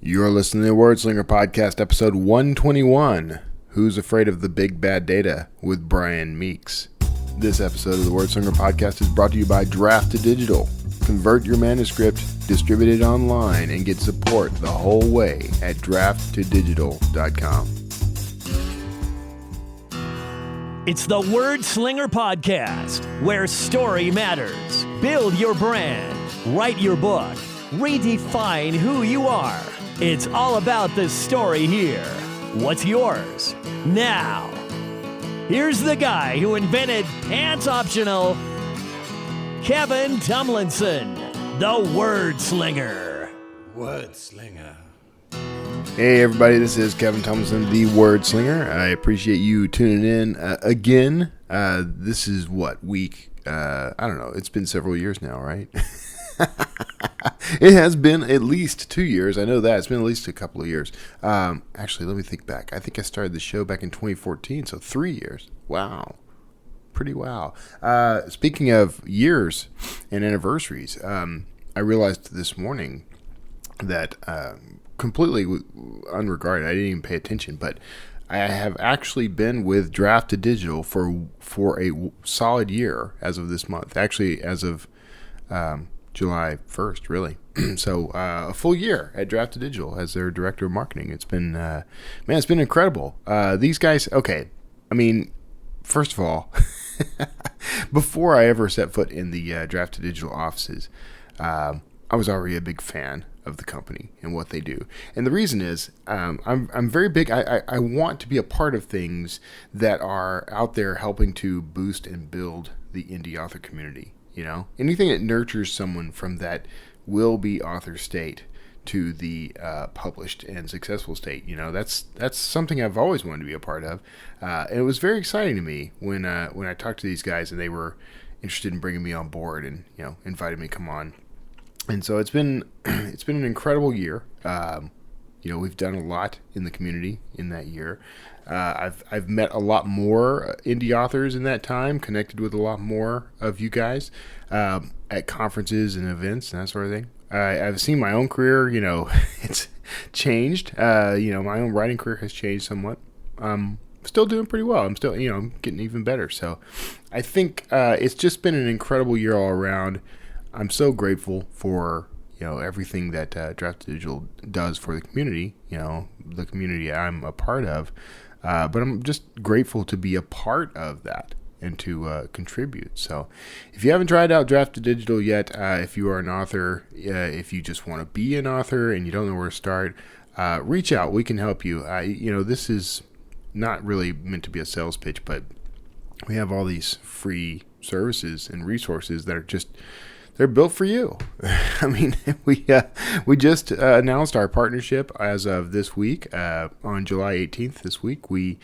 You're listening to the Wordslinger Podcast, episode 121, Who's Afraid of the Big Bad Data, with Brian Meeks. This episode of the Wordslinger Podcast is brought to you by Draft to Digital. Convert your manuscript, distribute it online, and get support the whole way at drafttodigital.com. It's the Wordslinger Podcast, where story matters. Build your brand, write your book, redefine who you are. It's all about the story here. What's yours? Now, here's the guy who invented pants optional, Kevin Tomlinson, the Wordslinger. Wordslinger. Hey everybody, this is Kevin Tomlinson, the Wordslinger. I appreciate you tuning in again. This is what, week? I don't know. It's been several years now, right? It has been at least 2 years. I know that. It's been at least a couple of years. Actually, let me think back. I think I started the show back in 2014, so 3 years. Wow. Pretty wow. Speaking of years and anniversaries, I realized this morning that completely unregarded, I didn't even pay attention, but I have actually been with Draft to Digital for a solid year as of this month. Actually, as of July 1st, really. So a full year at Draft to Digital as their director of marketing. It's been, it's been incredible. These guys, okay, I mean, first of all, before I ever set foot in the Draft to Digital offices, I was already a big fan of the company and what they do. And the reason is, I'm very big. I want to be a part of things that are out there helping to boost and build the indie author community. You know, anything that nurtures someone from that will be author state to the published and successful state. You know, that's something I've always wanted to be a part of. And it was very exciting to me when I talked to these guys and they were interested in bringing me on board and, you know, invited me to come on. And so it's been an incredible year. You know, we've done a lot in the community in that year. I've met a lot more indie authors in that time, connected with a lot more of you guys at conferences and events and that sort of thing. I've seen my own career, you know, it's changed. You know, my own writing career has changed somewhat. I'm still doing pretty well. I'm still, you know, I'm getting even better. So I think it's just been an incredible year all around. I'm so grateful for, you know, everything that Draft Digital does for the community, you know, the community I'm a part of. But I'm just grateful to be a part of that and to contribute. So if you haven't tried out Draft to Digital yet, if you are an author, if you just want to be an author and you don't know where to start, reach out. We can help you. You know, this is not really meant to be a sales pitch, but we have all these free services and resources that are just... they're built for you. I mean, we just announced our partnership as of this week. On July 18th this week, we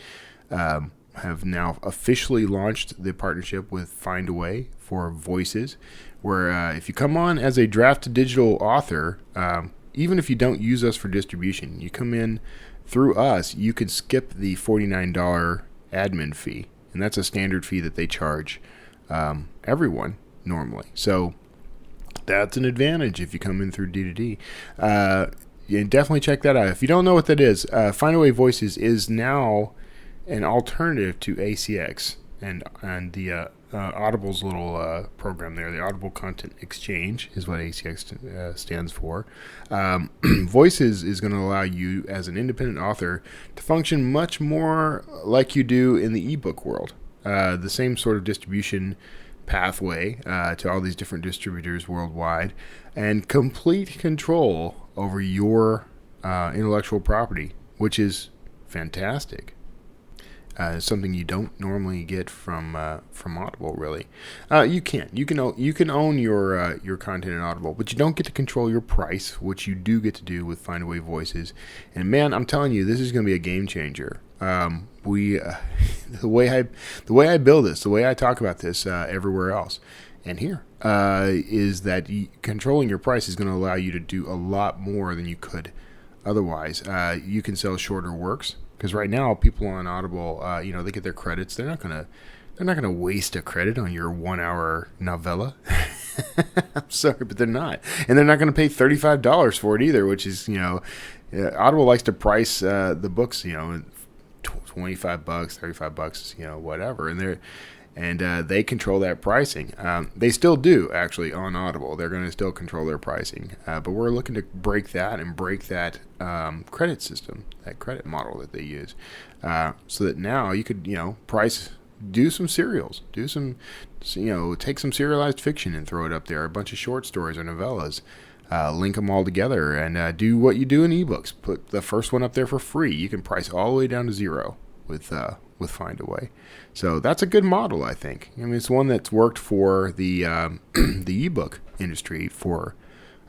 have now officially launched the partnership with Find a Way for Voices, where if you come on as a Draft to Digital author, even if you don't use us for distribution, you come in through us, you can skip the $49 admin fee. And that's a standard fee that they charge everyone normally. So that's an advantage if you come in through D2D. You definitely check that out. If you don't know what that is, Find a Way Voices is now an alternative to ACX and the Audible's little program there. The Audible Content Exchange is what ACX stands for. Voices is going to allow you as an independent author to function much more like you do in the ebook world. The same sort of distribution pathway to all these different distributors worldwide, and complete control over your intellectual property, which is fantastic. Something you don't normally get from Audible, really. You can own your content in Audible, but you don't get to control your price, which you do get to do with Find a Way Voices. And man, I'm telling you, this is going to be a game changer. The way I build this, the way I talk about this everywhere else and here, is that controlling your price is going to allow you to do a lot more than you could otherwise. You can sell shorter works, because right now people on Audible, you know, they get their credits. They're not gonna waste a credit on your 1 hour novella. I'm sorry, but they're not, and they're not going to pay $35 for it either, which is, you know, Audible likes to price the books, $25, $35, whatever, and they control that pricing. They still do, actually, on Audible. They're going to still control their pricing. But we're looking to break that credit system, that credit model that they use, so that now you could, do some serials, take some serialized fiction and throw it up there, a bunch of short stories or novellas, link them all together, and do what you do in ebooks. Put the first one up there for free. You can price all the way down to zero with Findaway. So that's a good model, I think. I mean, it's one that's worked for the the ebook industry for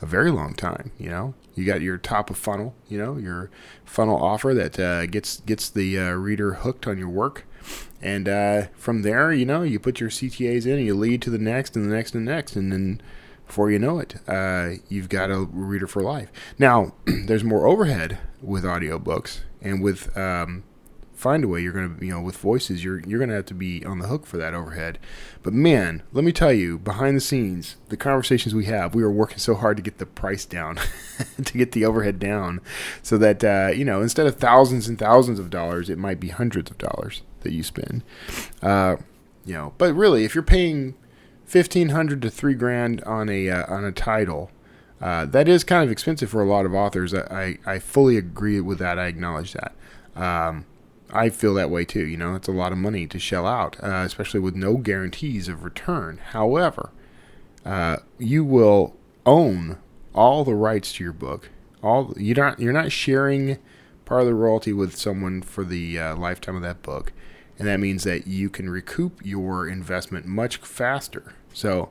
a very long time. You got your top of funnel, your funnel offer that gets the reader hooked on your work, and from there, you put your CTAs in, and you lead to the next and the next and the next, and then before you know it, you've got a reader for life. Now, there's more overhead with audiobooks, and with Findaway, you're going to, with voices, you're going to have to be on the hook for that overhead. But man, let me tell you, behind the scenes, the conversations we have, we are working so hard to get the price down, to get the overhead down, so that, instead of thousands and thousands of dollars, it might be hundreds of dollars that you spend. But really, if you're paying $1,500 to $3,000 on a title, that is kind of expensive for a lot of authors. I fully agree with that. I acknowledge that. I feel that way too. It's a lot of money to shell out, especially with no guarantees of return. However, you will own all the rights to your book. You're not sharing part of the royalty with someone for the lifetime of that book, and that means that you can recoup your investment much faster. So,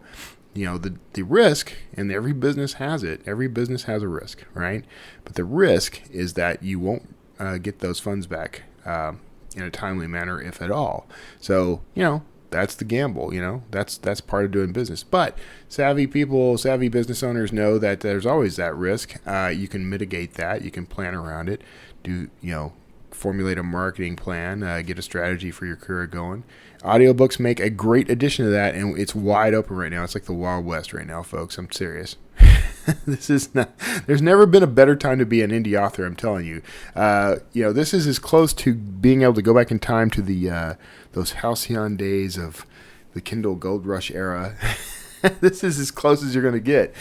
the risk, and every business has it. Every business has a risk, right? But the risk is that you won't get those funds back in a timely manner, if at all. So, that's the gamble, that's part of doing business. But savvy business owners know that there's always that risk. You can mitigate that. You can plan around it, formulate a marketing plan, get a strategy for your career going. Audiobooks make a great addition to that, and it's wide open right now. It's like the Wild West right now, folks. I'm serious. There's never been a better time to be an indie author, I'm telling you. This is as close to being able to go back in time to the those halcyon days of the Kindle Gold Rush era. This is as close as you're going to get.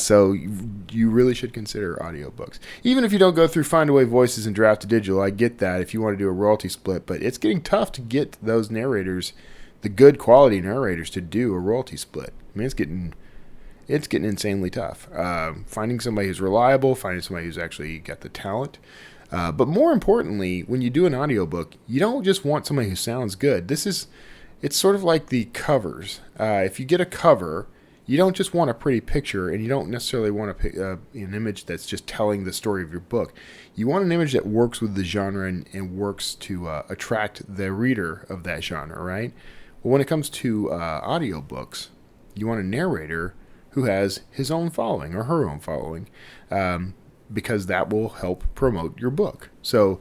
So you really should consider audiobooks. Even if you don't go through Findaway Voices and Draft to Digital, I get that if you want to do a royalty split, but it's getting tough to get those narrators, the good quality narrators, to do a royalty split. I mean, it's getting insanely tough. Finding somebody who's reliable, finding somebody who's actually got the talent. But more importantly, when you do an audiobook, you don't just want somebody who sounds good. It's sort of like the covers. If you get a cover, you don't just want a pretty picture, and you don't necessarily want an image that's just telling the story of your book. You want an image that works with the genre and works to attract the reader of that genre, right? Well, when it comes to audiobooks, you want a narrator who has his own following or her own following, because that will help promote your book. So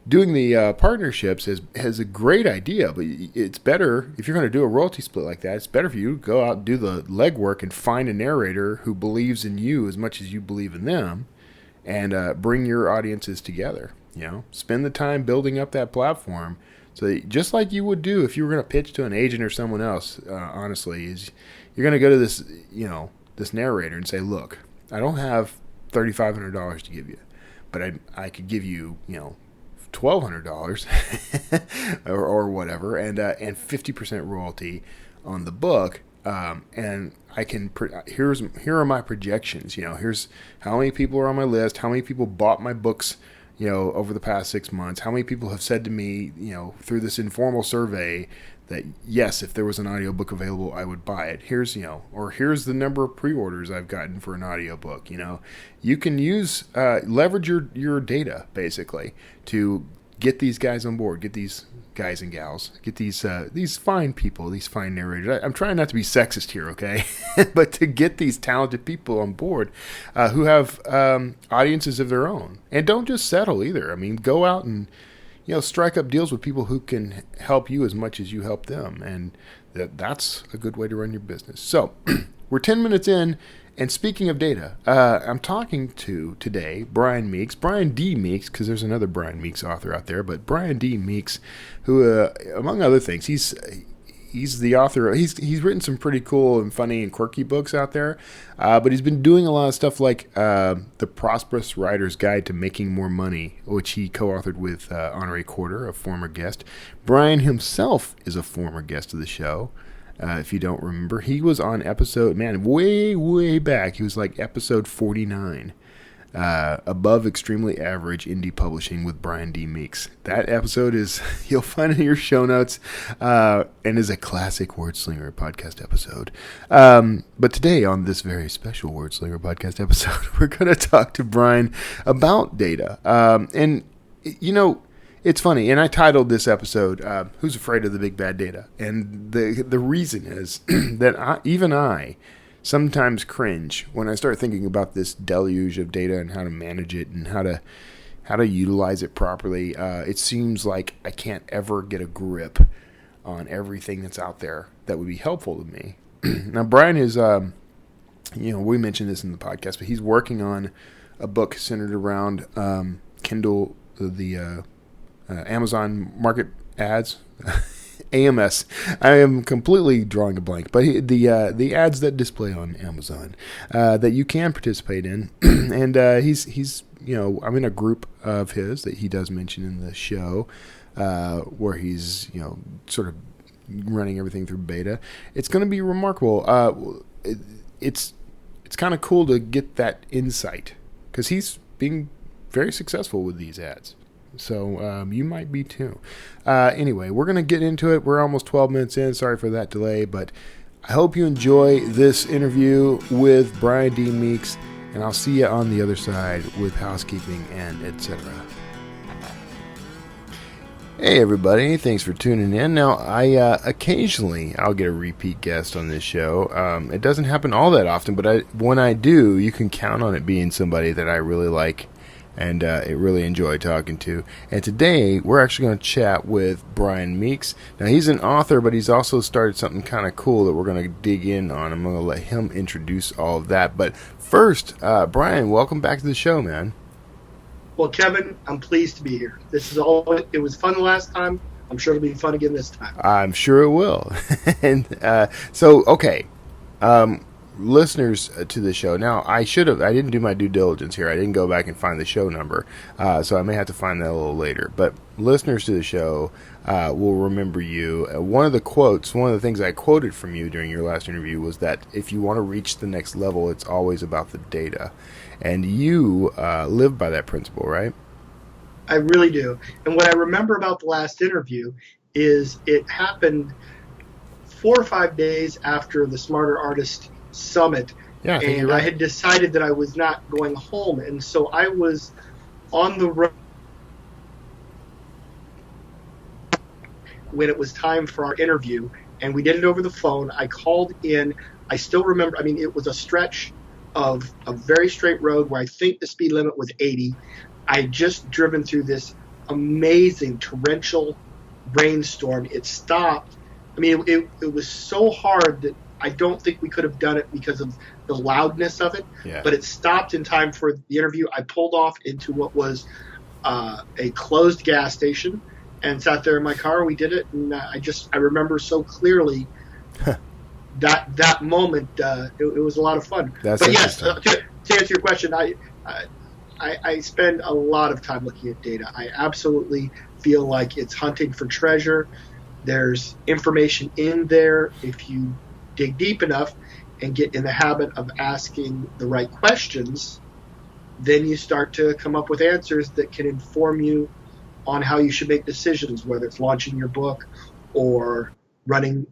doing the partnerships has a great idea, but it's better, if you're going to do a royalty split like that, it's better for you to go out and do the legwork and find a narrator who believes in you as much as you believe in them, and bring your audiences together. Spend the time building up that platform. So that, just like you would do if you were going to pitch to an agent or someone else, honestly, is you're going to go to this, this narrator and say, look, I don't have $3,500 to give you, but I could give you, $1,200 or whatever, and 50% royalty on the book. And I can, here are my projections. Here's how many people are on my list, how many people bought my books, over the past 6 months, how many people have said to me, through this informal survey, that yes, if there was an audiobook available, I would buy it. Here's the number of pre-orders I've gotten for an audiobook. You can leverage your data basically to get these guys on board, get these guys and gals, get these fine people, these fine narrators. I'm trying not to be sexist here, okay? But to get these talented people on board who have audiences of their own. And don't just settle either. I mean, go out and strike up deals with people who can help you as much as you help them. And that's a good way to run your business. So we're 10 minutes in, and speaking of data, I'm talking to today Brian Meeks, Brian D. Meeks, because there's another Brian Meeks author out there, but Brian D. Meeks, who, among other things, he's the author. He's written some pretty cool and funny and quirky books out there, but he's been doing a lot of stuff like The Prosperous Writer's Guide to Making More Money, which he co-authored with Honoré Corder, a former guest. Brian himself is a former guest of the show. If you don't remember, he was on episode, way back. He was like episode 49. Above Extremely Average Indie Publishing with Brian D. Meeks. That episode you'll find in your show notes, and is a classic Word Slinger podcast episode. But today, on this very special Word Slinger podcast episode, we're going to talk to Brian about data. And, it's funny, and I titled this episode, Who's Afraid of the Big Bad Data? And the reason is that I sometimes cringe when I start thinking about this deluge of data and how to manage it and how to utilize it properly. It seems like I can't ever get a grip on everything that's out there that would be helpful to me. Now, Brian is, we mentioned this in the podcast, but he's working on a book centered around Kindle, the Amazon Market Ads. AMS. I am completely drawing a blank, but the ads that display on Amazon that you can participate in, and he's I'm in a group of his that he does mention in the show, where he's sort of running everything through beta. It's going to be remarkable. It's kind of cool to get that insight because he's being very successful with these ads. So you might be too. Anyway, we're going to get into it. We're almost 12 minutes in. Sorry for that delay, but I hope you enjoy this interview with Brian D. Meeks, and I'll see you on the other side with housekeeping and etc. Hey everybody, thanks for tuning in. Now, occasionally I'll get a repeat guest on this show. It doesn't happen all that often, but when I do, you can count on it being somebody that I really like and really enjoy talking to. And today, we're actually going to chat with Brian Meeks. Now, he's an author, but he's also started something kind of cool that we're going to dig in on. I'm going to let him introduce all of that. But first, Brian, welcome back to the show, man. Well, Kevin, I'm pleased to be here. It was fun the last time. I'm sure it'll be fun again this time. I'm sure it will. And okay. Listeners to the show. Now, I didn't do my due diligence here. I didn't go back and find the show number, so I may have to find that a little later. But listeners to the show will remember you. One of the things I quoted from you during your last interview was that if you want to reach the next level, it's always about the data. And you live by that principle, right? I really do. And what I remember about the last interview is it happened 4 or 5 days after the Smarter Artist Summit, yeah, and right. I had decided that I was not going home, and so I was on the road when it was time for our interview, and we did it over the phone. I called in. I still remember, it was a stretch of a very straight road where I think the speed limit was 80. I had just driven through this amazing torrential rainstorm. It stopped. It was so hard that I don't think we could have done it because of the loudness of it, yeah. But it stopped in time for the interview. I pulled off into what was a closed gas station and sat there in my car. We did it, and I remember so clearly that moment. It was a lot of fun. That's but yes, to answer your question, I spend a lot of time looking at data. I absolutely feel like it's hunting for treasure. There's information in there if you dig deep enough and get in the habit of asking the right questions, then you start to come up with answers that can inform you on how you should make decisions, whether it's launching your book or running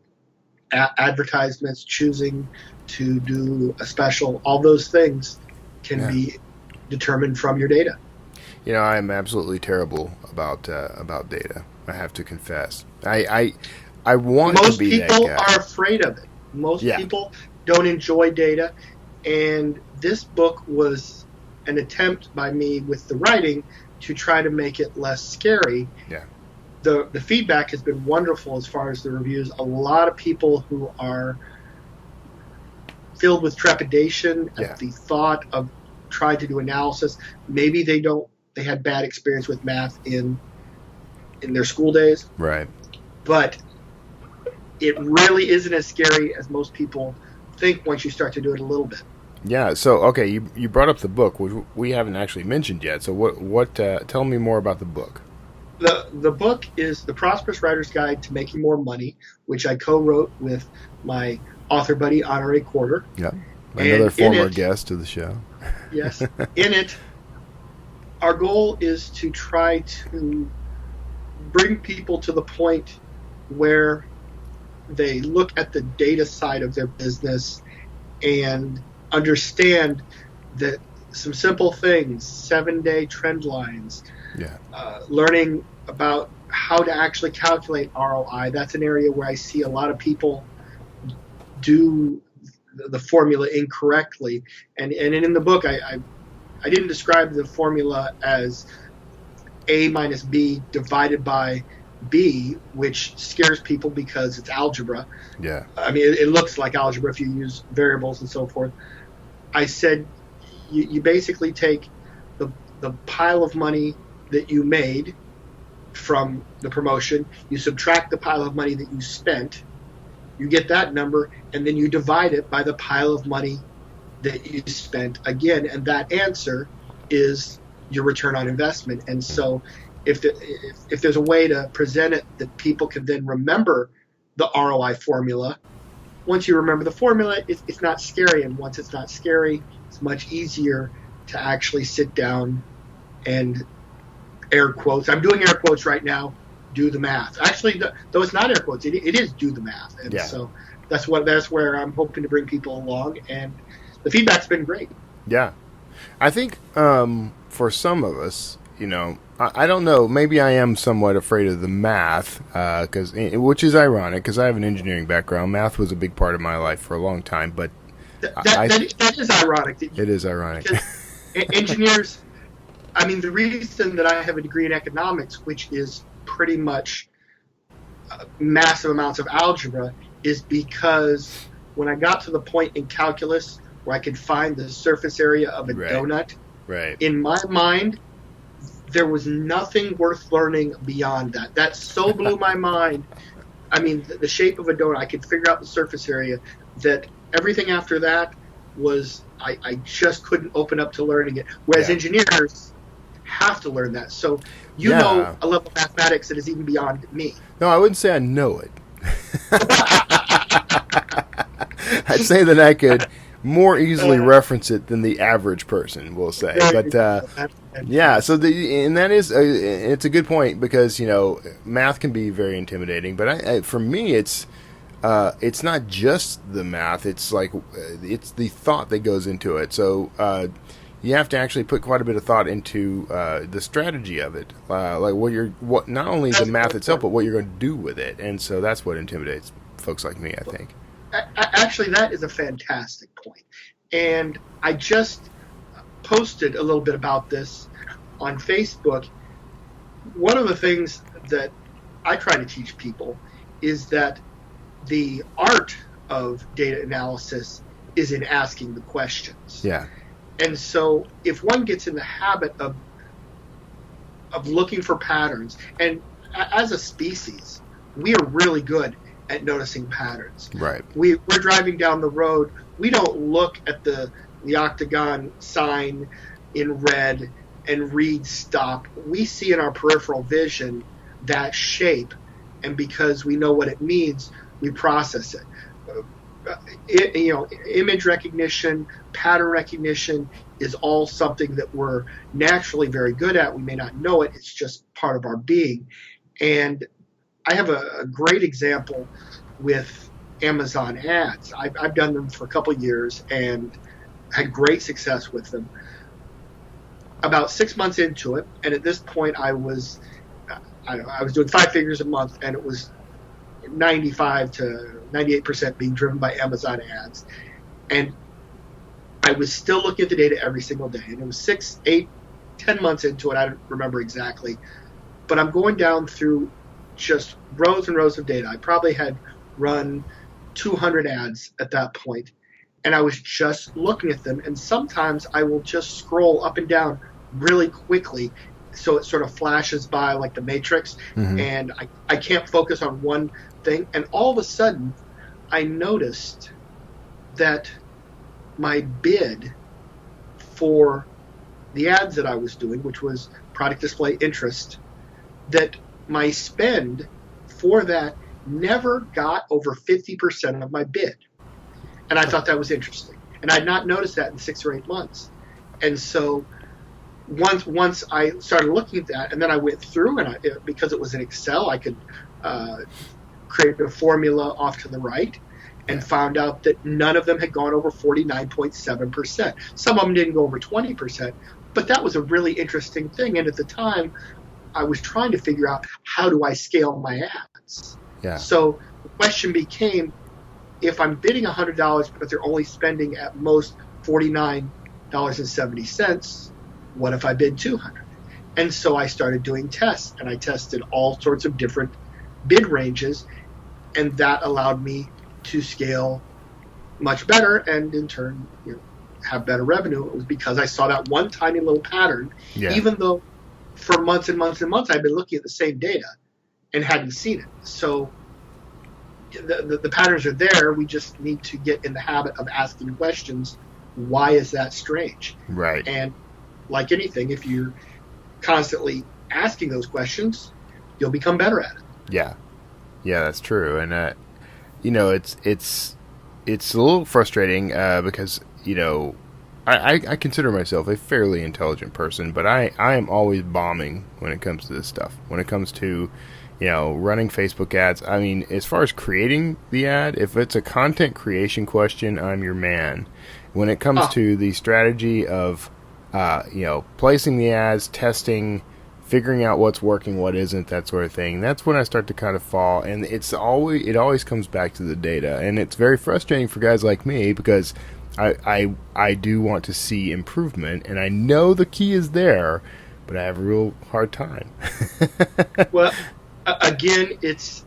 advertisements, choosing to do a special. All those things can be determined from your data. I'm absolutely terrible about data. I have to confess. I want to be that guy. Most people are afraid of it. Most people don't enjoy data, and this book was an attempt by me with the writing to try to make it less scary. Yeah. The feedback has been wonderful as far as the reviews. A lot of people who are filled with trepidation Yeah. at the thought of trying to do analysis. Maybe they had bad experience with math in their school days. Right. But it really isn't as scary as most people think once you start to do it a little bit. Yeah. So, okay, you brought up the book, which we haven't actually mentioned yet. So, what? Tell me more about the book. The book is The Prosperous Writer's Guide to Making More Money, which I co-wrote with my author buddy, Honoré Quarter. Yeah. Another former it, guest of the show. Yes. In it, our goal is to try to bring people to the point where they look at the data side of their business and understand that some simple things, 7-day trend lines, learning about how to actually calculate ROI. That's an area where I see a lot of people do the formula incorrectly. And in the book, I didn't describe the formula as A minus B divided by B, which scares people because it's algebra. Yeah. I mean, it looks like algebra if you use variables and so forth. I said you basically take the pile of money that you made from the promotion, you subtract the pile of money that you spent, you get that number, and then you divide it by the pile of money that you spent again, and that answer is your return on investment. And so if there's a way to present it that people can then remember the ROI formula, once you remember the formula, it's not scary. And once it's not scary, it's much easier to actually sit down and air quotes. I'm doing air quotes right now. Do the math. Actually, though it's not air quotes, it is do the math. And so that's where I'm hoping to bring people along. And the feedback's been great. Yeah. I think for some of us, I don't know, maybe I am somewhat afraid of the math, which is ironic because I have an engineering background. Math was a big part of my life for a long time, but that is ironic. It is ironic. Engineers, I mean, the reason that I have a degree in economics, which is pretty much massive amounts of algebra, is because when I got to the point in calculus where I could find the surface area of a donut, in my mind, there was nothing worth learning beyond that. That so blew my mind. I mean, the shape of a donut, I could figure out the surface area, that everything after that was, I just couldn't open up to learning it. Whereas engineers have to learn that. So you know a level of mathematics that is even beyond me. No, I wouldn't say I know it. I'd say that I could more easily reference it than the average person will say. But so and that is it's a good point because math can be very intimidating. But for me, it's not just the math. It's like it's the thought that goes into it. So you have to actually put quite a bit of thought into the strategy of it, like what not only the math itself, but what you're going to do with it. And so that's what intimidates folks like me, I think. Actually, that is a fantastic point. And I just posted a little bit about this on Facebook. One of the things that I try to teach people is that the art of data analysis is in asking the questions. Yeah. And so if one gets in the habit of looking for patterns, and as a species, we are really good at noticing patterns. Right. We're driving down the road. We don't look at the octagon sign in red and read stop. We see in our peripheral vision that shape, and because we know what it means, we process it. Image recognition, pattern recognition is all something that we're naturally very good at. We may not know it. It's just part of our being. And I have a great example with Amazon ads. I've done them for a couple years and had great success with them. About 6 months into it, and at this point I was doing 5 figures a month, and it was 95 to 98% being driven by Amazon ads. And I was still looking at the data every single day. And it was 6, 8, 10 months into it. I don't remember exactly. But I'm going down through just rows and rows of data. I probably had run 200 ads at that point. and I was just looking at them. And sometimes I will just scroll up and down really quickly, so it sort of flashes by like the Matrix, and I can't focus on one thing. And all of a sudden, I noticed that my bid for the ads that I was doing, which was product display interest, that my spend for that never got over 50% of my bid. And I thought that was interesting. And I'd not noticed that in 6 or 8 months. And so once I started looking at that, and then I went through, and because it was in Excel, I could create a formula off to the right, and found out that none of them had gone over 49.7%. Some of them didn't go over 20%, but that was a really interesting thing. And at the time, I was trying to figure out, how do I scale my ads? Yeah. So the question became, if I'm bidding $100, but they're only spending at most $49.70, what if I bid $200? And so I started doing tests, and I tested all sorts of different bid ranges, and that allowed me to scale much better, and in turn, have better revenue. It was because I saw that one tiny little pattern, even though for months and months and months I've been looking at the same data and hadn't seen it. So the patterns are there. We just need to get in the habit of asking questions. Why is that strange? Right. And like anything, if you're constantly asking those questions, you'll become better at it. Yeah, that's true. And it's a little frustrating because I consider myself a fairly intelligent person, but I am always bombing when it comes to this stuff. When it comes to running Facebook ads, I mean, as far as creating the ad, if it's a content creation question, I'm your man. When it comes to the strategy of placing the ads, testing, figuring out what's working, what isn't, that sort of thing, that's when I start to kind of fall. And it always comes back to the data, and it's very frustrating for guys like me because I do want to see improvement, and I know the key is there, but I have a real hard time. Well, again, it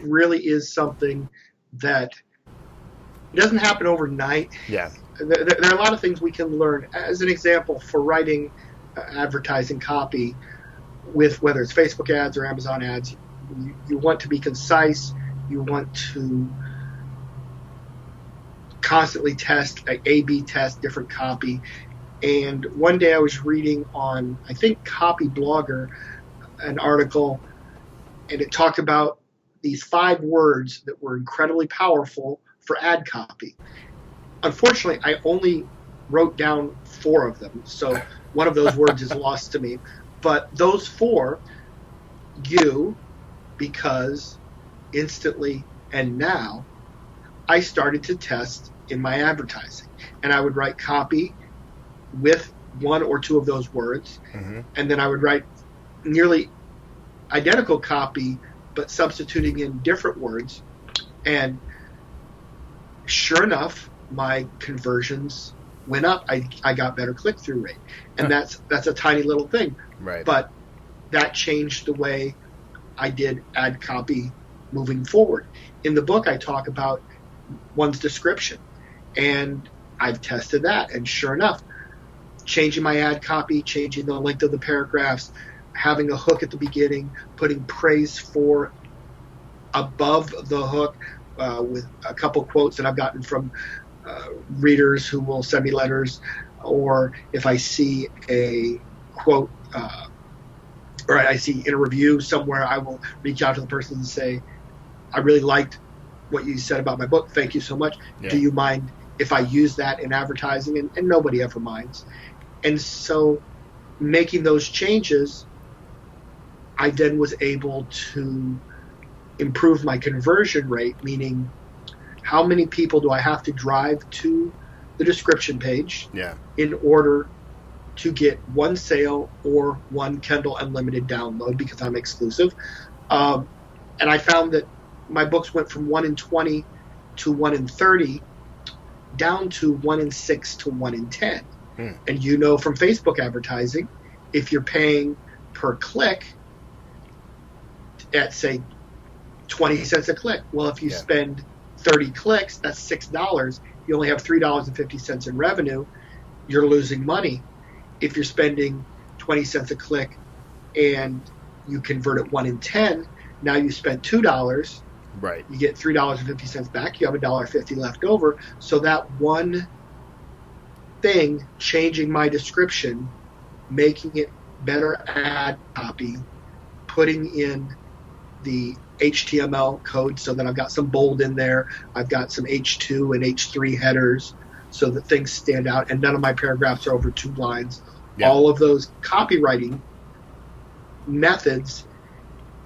really is something that doesn't happen overnight. Yeah. There are a lot of things we can learn. As an example, for writing advertising copy, with whether it's Facebook ads or Amazon ads, you want to be concise. You want to constantly test, A/B test different copy. And one day I was reading on, I think, Copy Blogger, an article, and it talked about these 5 words that were incredibly powerful for ad copy. Unfortunately, I only wrote down 4 of them, so one of those words is lost to me. But those 4, you, because, instantly, and now, I started to test in my advertising. And I would write copy with 1 or 2 of those words, and then I would write nearly identical copy, but substituting in different words. And sure enough, my conversions went up. I got better click-through rate. And that's a tiny little thing. Right. But that changed the way I did ad copy moving forward. In the book, I talk about one's description. And I've tested that. And sure enough, changing my ad copy, changing the length of the paragraphs, having a hook at the beginning, putting praise for above the hook, with a couple quotes that I've gotten from readers who will send me letters, or if I see a quote or I see in a review somewhere, I will reach out to the person and say, I really liked what you said about my book. Thank you so much. Yeah. Do you mind if I use that in advertising? And nobody ever minds. And so making those changes, I then was able to improve my conversion rate, meaning how many people do I have to drive to the description page in order to get 1 sale or 1 Kindle Unlimited download, because I'm exclusive. And I found that my books went from 1 in 20 to 1 in 30 down to 1 in 6 to 1 in 10. And from Facebook advertising, if you're paying per click at, say, 20 cents a click, well, if you spend 30 clicks, that's $6. you only have $3.50 in revenue, you're losing money. If you're spending 20 cents a click and you convert it 1 in 10, now you spent $2. Right. You get $3.50 back. You have $1.50 left over. So that one thing, changing my description, making it better ad copy, putting in the HTML code so that I've got some bold in there. I've got some H2 and H3 headers so that things stand out, and none of my paragraphs are over 2 lines. Yeah. All of those copywriting methods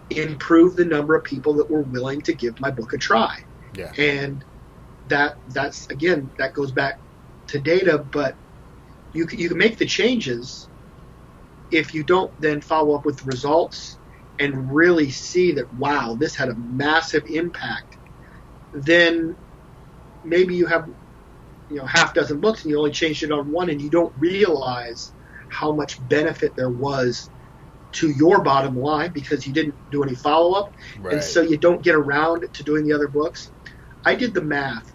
improve the number of people that were willing to give my book a try. Yeah. And that's again, that goes back to data, but you can make the changes if you don't then follow up with the results and really see that, wow, this had a massive impact. Then maybe you have, half dozen books and you only changed it on one, and you don't realize how much benefit there was to your bottom line because you didn't do any follow-up. Right. And so you don't get around to doing the other books. I did the math,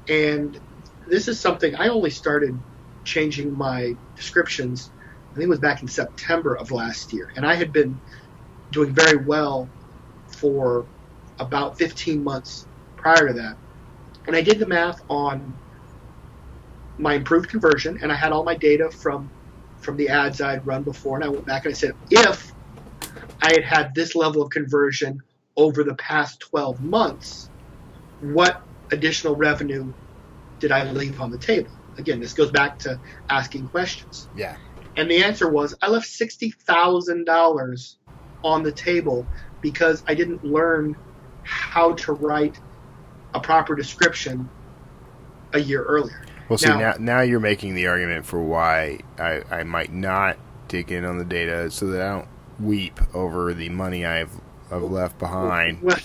and this is something I only started changing my descriptions, I think it was back in September of last year. And I had been doing very well for about 15 months prior to that. And I did the math on my improved conversion, and I had all my data from the ads I'd run before, and I went back and I said, if I had had this level of conversion over the past 12 months, what additional revenue did I leave on the table? Again, this goes back to asking questions. Yeah. And the answer was, I left $60,000 on the table because I didn't learn how to write a proper description a year earlier. Well, see, now you're making the argument for why I might not dig in on the data so that I don't weep over the money I've left behind. Well,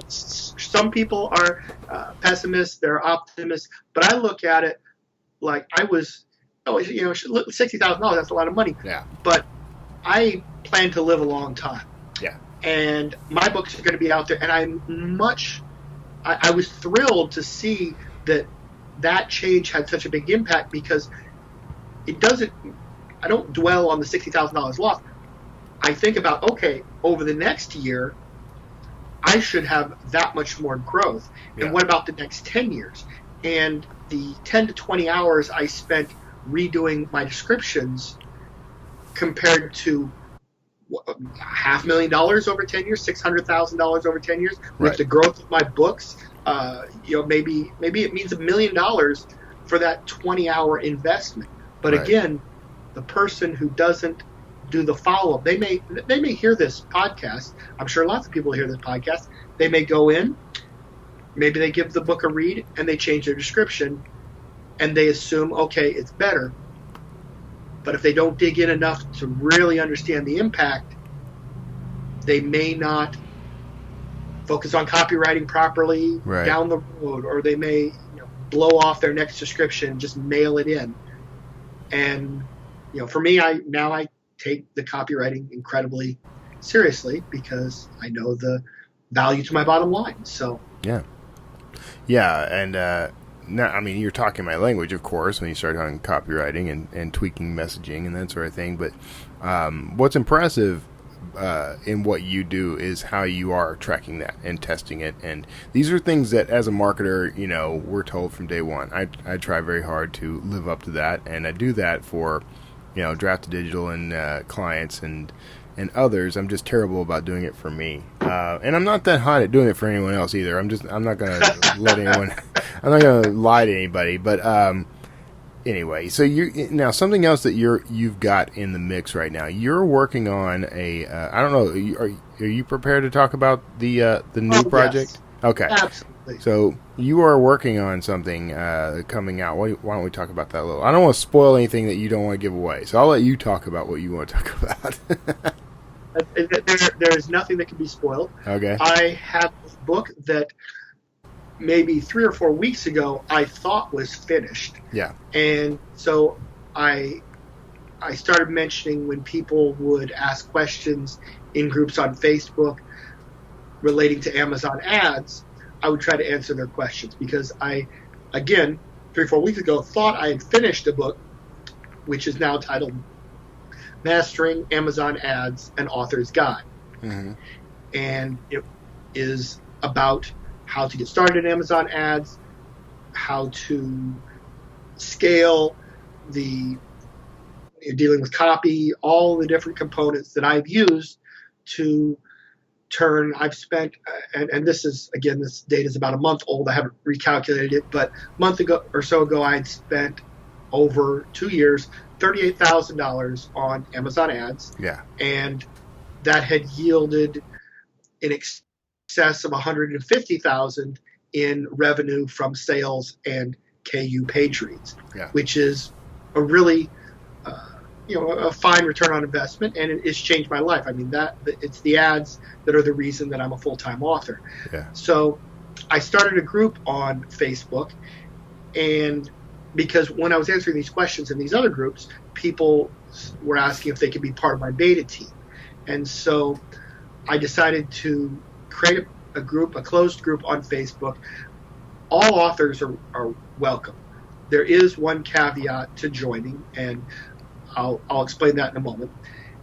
some people are pessimists, they're optimists, but I look at it like I was, $60,000, that's a lot of money. Yeah. But I plan to live a long time. Yeah. And my books are going to be out there, and I was thrilled to see that change had such a big impact because I don't dwell on the $60,000 lost. I think about, okay, over the next year, I should have that much more growth. Yeah. And what about the next 10 years? And the 10 to 20 hours I spent redoing my descriptions compared to $500,000 over 10 years, $600,000 over 10 years, with the growth of my books, maybe it means $1 million for that 20-hour investment. But again, the person who doesn't do the follow-up, they may hear this podcast. I'm sure lots of people hear this podcast. They may go in, maybe they give the book a read, and they change their description, and they assume, okay, it's better. But if they don't dig in enough to really understand the impact, they may not focus on copywriting properly down the road, or they may blow off their next description, just mail it in. And for me, I take the copywriting incredibly seriously because I know the value to my bottom line. So yeah, and now, I mean, you're talking my language, of course, when you start on copywriting and tweaking messaging and that sort of thing. But what's impressive in what you do is how you are tracking that and testing it. And these are things that, as a marketer, we're told from day one. I try very hard to live up to that, and I do that for, Draft to Digital and clients and others. I'm just terrible about doing it for me, and I'm not that hot at doing it for anyone else either. I'm not going to let anyone. I'm not going to lie to anybody. But anyway, so now something else that you've got in the mix right now. You're working on a. I don't know. Are you prepared to talk about the new project? Yes. Okay. Absolutely. So you are working on something coming out. Why don't we talk about that a little? I don't want to spoil anything that you don't want to give away, so I'll let you talk about what you want to talk about. There is nothing that can be spoiled. Okay. I have a book that maybe 3 or 4 weeks ago I thought was finished. Yeah. And so I started mentioning when people would ask questions in groups on Facebook relating to Amazon ads, I would try to answer their questions, because I, again, 3 or 4 weeks ago, thought I had finished a book, which is now titled Mastering Amazon Ads, an Author's Guide. Mm-hmm. And it is about how to get started in Amazon ads, how to scale dealing with copy, all the different components that I've used to turn. I've spent, and this is, again, this data is about a month old. I haven't recalculated it, but a month ago or so ago, I'd spent over 2 years, $38,000 on Amazon ads. Yeah. And that had yielded in excess of $150,000 in revenue from sales and KU page reads, which is a really, a fine return on investment, and it's changed my life. I mean, it's the ads that are the reason that I'm a full-time author. Yeah. So I started a group on Facebook, and because when I was answering these questions in these other groups, people were asking if they could be part of my beta team. And so I decided to create a group, a closed group on Facebook. All authors are welcome. There is one caveat to joining, and I'll explain that in a moment.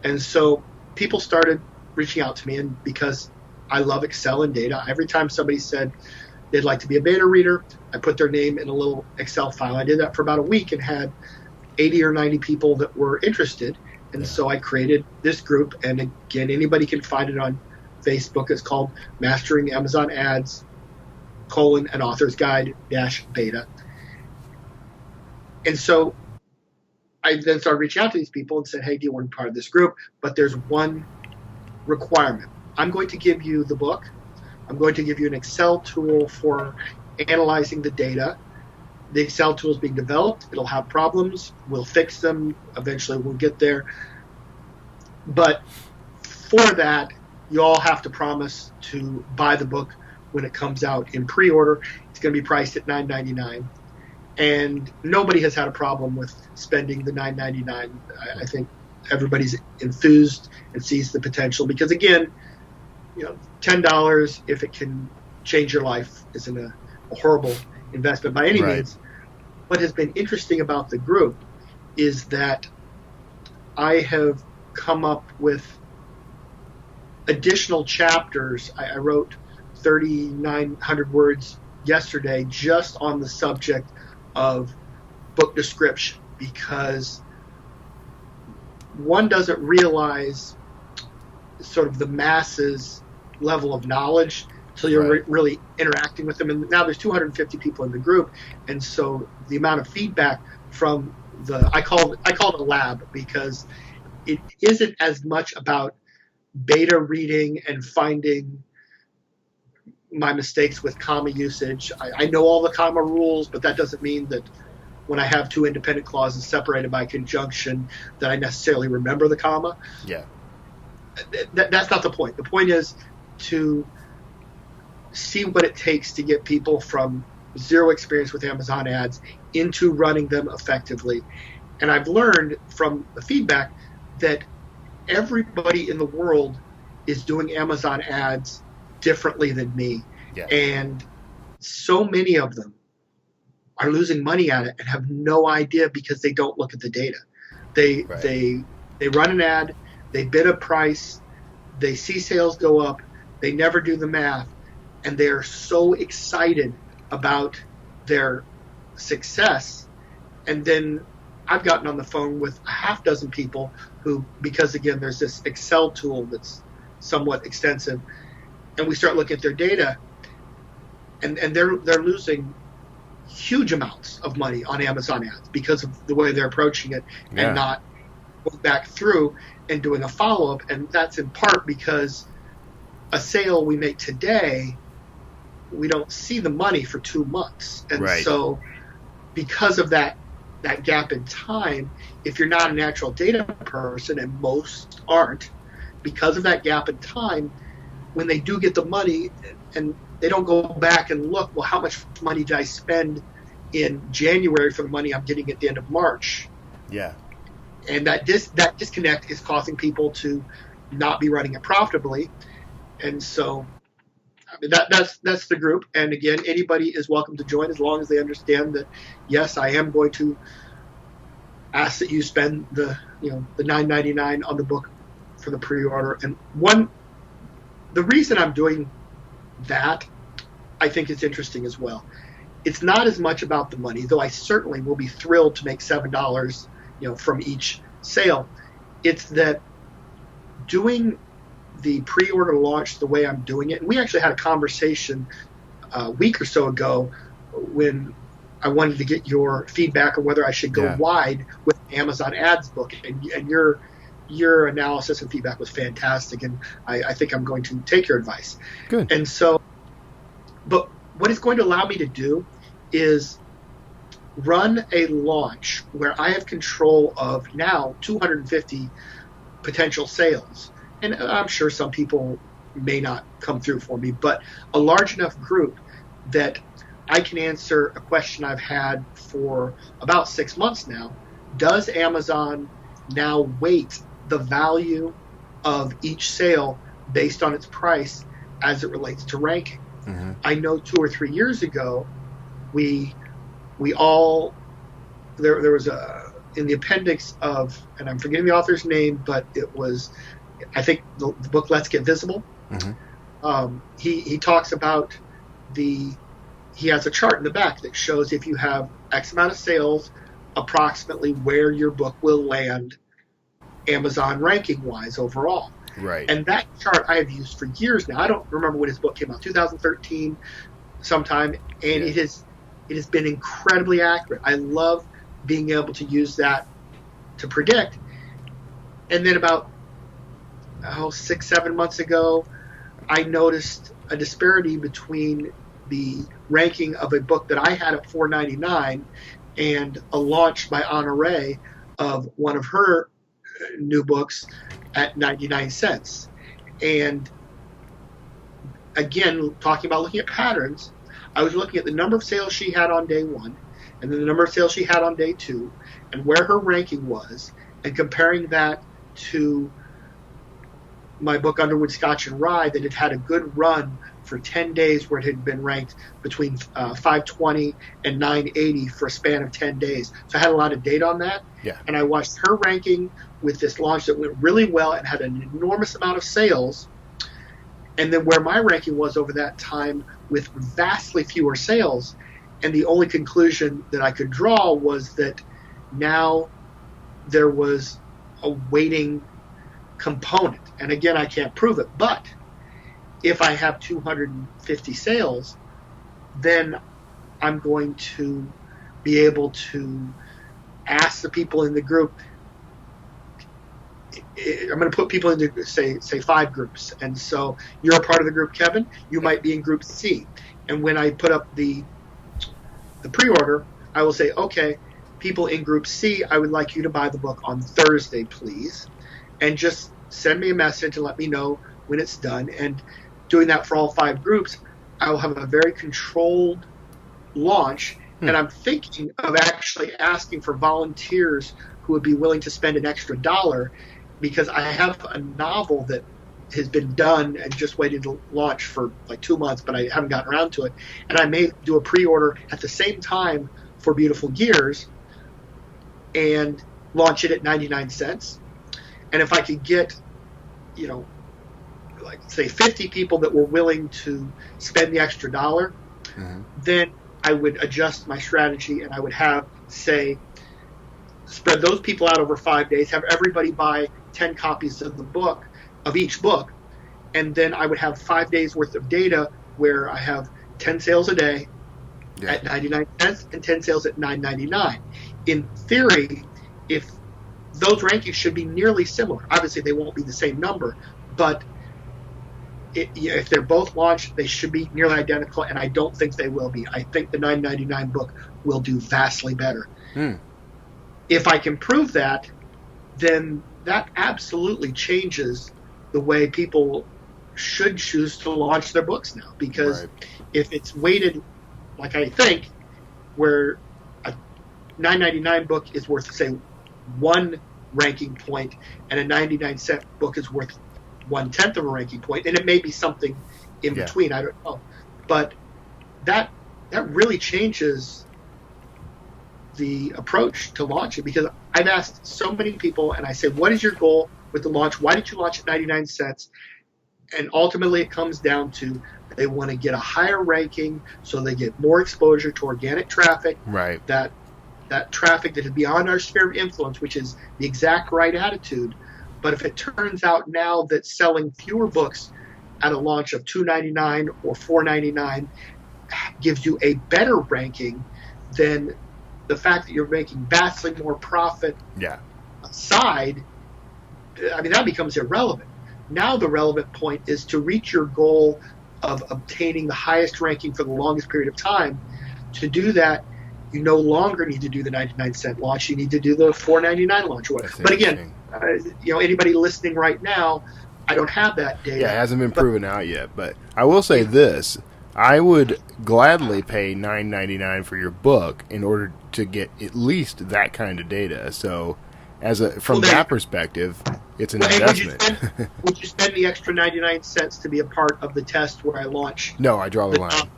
And so people started reaching out to me, and because I love Excel and data, every time somebody said they'd like to be a beta reader, I put their name in a little Excel file. I did that for about a week and had 80 or 90 people that were interested. And so I created this group, and again, anybody can find it on Facebook. It's called Mastering Amazon Ads, an Author's Guide -beta. And so I then started reaching out to these people and said, hey, do you want to be part of this group? But there's one requirement. I'm going to give you the book. I'm going to give you an Excel tool for analyzing the data. The Excel tool is being developed. It'll have problems. We'll fix them. Eventually we'll get there. But for that, you all have to promise to buy the book when it comes out in pre-order. It's going to be priced at $9.99. And nobody has had a problem with spending the $9.99. I think everybody's enthused and sees the potential, because, again, $10, if it can change your life, isn't a horrible investment by any means. What has been interesting about the group is that I have come up with additional chapters. I wrote 3,900 words yesterday just on the subject of book description, because one doesn't realize sort of the masses level of knowledge until you're really interacting with them. And now there's 250 people in the group, and so the amount of feedback from I call it a lab, because it isn't as much about beta reading and finding my mistakes with comma usage. I know all the comma rules, but that doesn't mean that when I have two independent clauses separated by conjunction that I necessarily remember the comma. Yeah. That's not the point. The point is to see what it takes to get people from zero experience with Amazon ads into running them effectively. And I've learned from the feedback that everybody in the world is doing Amazon ads differently than me. Yeah. And so many of them are losing money at it and have no idea, because they don't look at the data. They run an ad, they bid a price, they see sales go up, they never do the math, and they're so excited about their success. And then I've gotten on the phone with a half dozen people who, because again, there's this Excel tool that's somewhat extensive, and we start looking at their data, and they're losing huge amounts of money on Amazon ads because of the way they're approaching it and not going back through and doing a follow-up. And that's in part because a sale we make today, we don't see the money for 2 months. And so because of that gap in time, if you're not a natural data person, and most aren't, because of that gap in time, when they do get the money and they don't go back and look, well, how much money did I spend in January for the money I'm getting at the end of March? Yeah. And that disconnect is causing people to not be running it profitably. And so I mean, that's the group. And again, anybody is welcome to join as long as they understand that, yes, I am going to ask that you spend the $9.99 on the book for the pre-order. And the reason I'm doing that, I think it's interesting as well. It's not as much about the money, though I certainly will be thrilled to make $7, from each sale. It's that doing the pre-order launch the way I'm doing it, and we actually had a conversation a week or so ago when I wanted to get your feedback on whether I should go wide with Amazon ads book, and your analysis and feedback was fantastic, and I think I'm going to take your advice. Good. And so, but what it's going to allow me to do is run a launch where I have control of now 250 potential sales. And I'm sure some people may not come through for me, but a large enough group that I can answer a question I've had for about 6 months now. Does Amazon now weight the value of each sale based on its price as it relates to ranking? Mm-hmm. I know 2 or 3 years ago, we all, there was in the appendix of, and I'm forgetting the author's name, but it was, I think the book Let's Get Visible. Mm-hmm. He talks about he has a chart in the back that shows if you have X amount of sales, approximately where your book will land Amazon ranking wise overall. Right. And that chart I have used for years now. I don't remember when his book came out, 2013 sometime, and it has been incredibly accurate. I love being able to use that to predict. And then about 6-7 months ago, I noticed a disparity between the ranking of a book that I had at $4.99 and a launch by Honore of one of her new books at 99 cents. And again, talking about looking at patterns, I was looking at the number of sales she had on day 1 and then the number of sales she had on day 2 and where her ranking was, and comparing that to my book Underwood Scotch and Rye that had had a good run for 10 days where it had been ranked between 520 and 980 for a span of 10 days. So I had a lot of data on that. Yeah. And I watched her ranking with this launch that went really well and had an enormous amount of sales. And then where my ranking was over that time with vastly fewer sales. And the only conclusion that I could draw was that now there was a weighting component. And again, I can't prove it, but if I have 250 sales, then I'm going to be able to ask the people in the group. I'm going to put people into say 5 groups, and so you're a part of the group, Kevin. You might be in group C, and when I put up the pre-order, I will say, okay, people in group C, I would like you to buy the book on Thursday, please, and just send me a message and let me know when it's done. And doing that for all 5 groups, I will have a very controlled launch. And I'm thinking of actually asking for volunteers who would be willing to spend an extra $1, because I have a novel that has been done and just waiting to launch for like 2 months, but I haven't gotten around to it. And I may do a pre-order at the same time for Beautiful Gears and launch it at 99 cents. And if I could get, like say 50 people that were willing to spend the extra $1, then I would adjust my strategy and I would have, say, spread those people out over 5 days, have everybody buy 10 copies of the book, of each book, and then I would have 5 days worth of data where I have 10 sales a day at 99 cents and 10 sales at $9.99. In theory, if those rankings should be nearly similar. Obviously, they won't be the same number, but if they're both launched, they should be nearly identical, and I don't think they will be. I think the $9.99 book will do vastly better. If I can prove that, then that absolutely changes the way people should choose to launch their books now. Because if it's weighted, like I think, where a $9.99 book is worth, say, 1 ranking point, and a 99-cent book is worth 1/10 of a ranking point, and it may be something in between. I don't know. But that really changes the approach to launching, because I've asked so many people, and I say, what is your goal with the launch? Why did you launch at 99 cents? And ultimately it comes down to they want to get a higher ranking so they get more exposure to organic traffic. Right. That traffic that is beyond our sphere of influence, which is the exact right attitude. But if it turns out now that selling fewer books at a launch of $2.99 or $4.99 gives you a better ranking, then the fact that you're making vastly more profit aside, I mean, that becomes irrelevant. Now the relevant point is to reach your goal of obtaining the highest ranking for the longest period of time. To do that, you no longer need to do the 99-cent launch. You need to do the $4.99 launch. But again, anybody listening right now, I don't have that data. Yeah, it hasn't been proven out yet. But I will say this. I would gladly pay $9.99 for your book in order to get at least that kind of data. So, from that perspective, it's an investment. Would you spend the extra 99 cents to be a part of the test where I launch? No, I draw the line.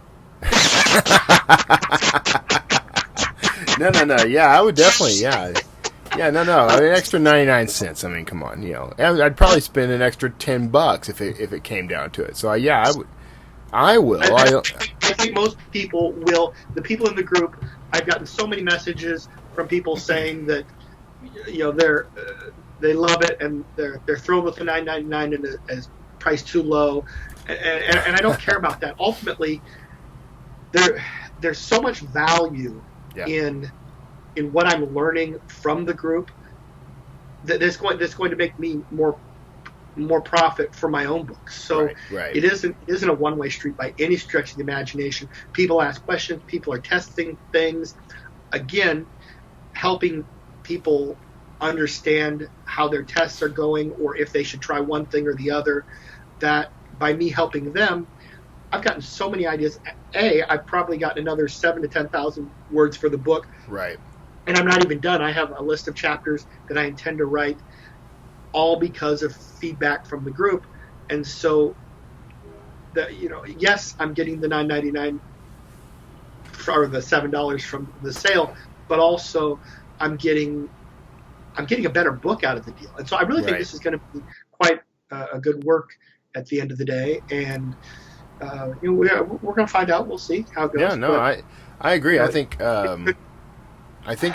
No. Yeah, I would definitely. Yeah. Yeah, no. I mean, extra 99 cents. I mean, come on. I'd probably spend an extra $10 if it came down to it. So, I would. I will. I think most people will. The people in the group, I've gotten so many messages from people saying that they love it and they're thrilled with the $9.99 and it's priced too low, and I don't care about that. Ultimately, there's so much value in what I'm learning from the group that that's going to make me more profit for my own books. So right. It isn't a one-way street by any stretch of the imagination. People ask questions, people are testing things, again, helping people understand how their tests are going or if they should try one thing or the other. That by me helping them, I've gotten so many ideas. I've probably gotten another 7,000 to 10,000 words for the book. Right. And I'm not even done. I have a list of chapters that I intend to write, all because of feedback from the group. And so, yes, I'm getting the $9.99 or the $7 from the sale, but also I'm getting a better book out of the deal. And so I really think this is going to be quite a good work at the end of the day. And we're going to find out. We'll see how it goes. Yeah, no, I agree. I think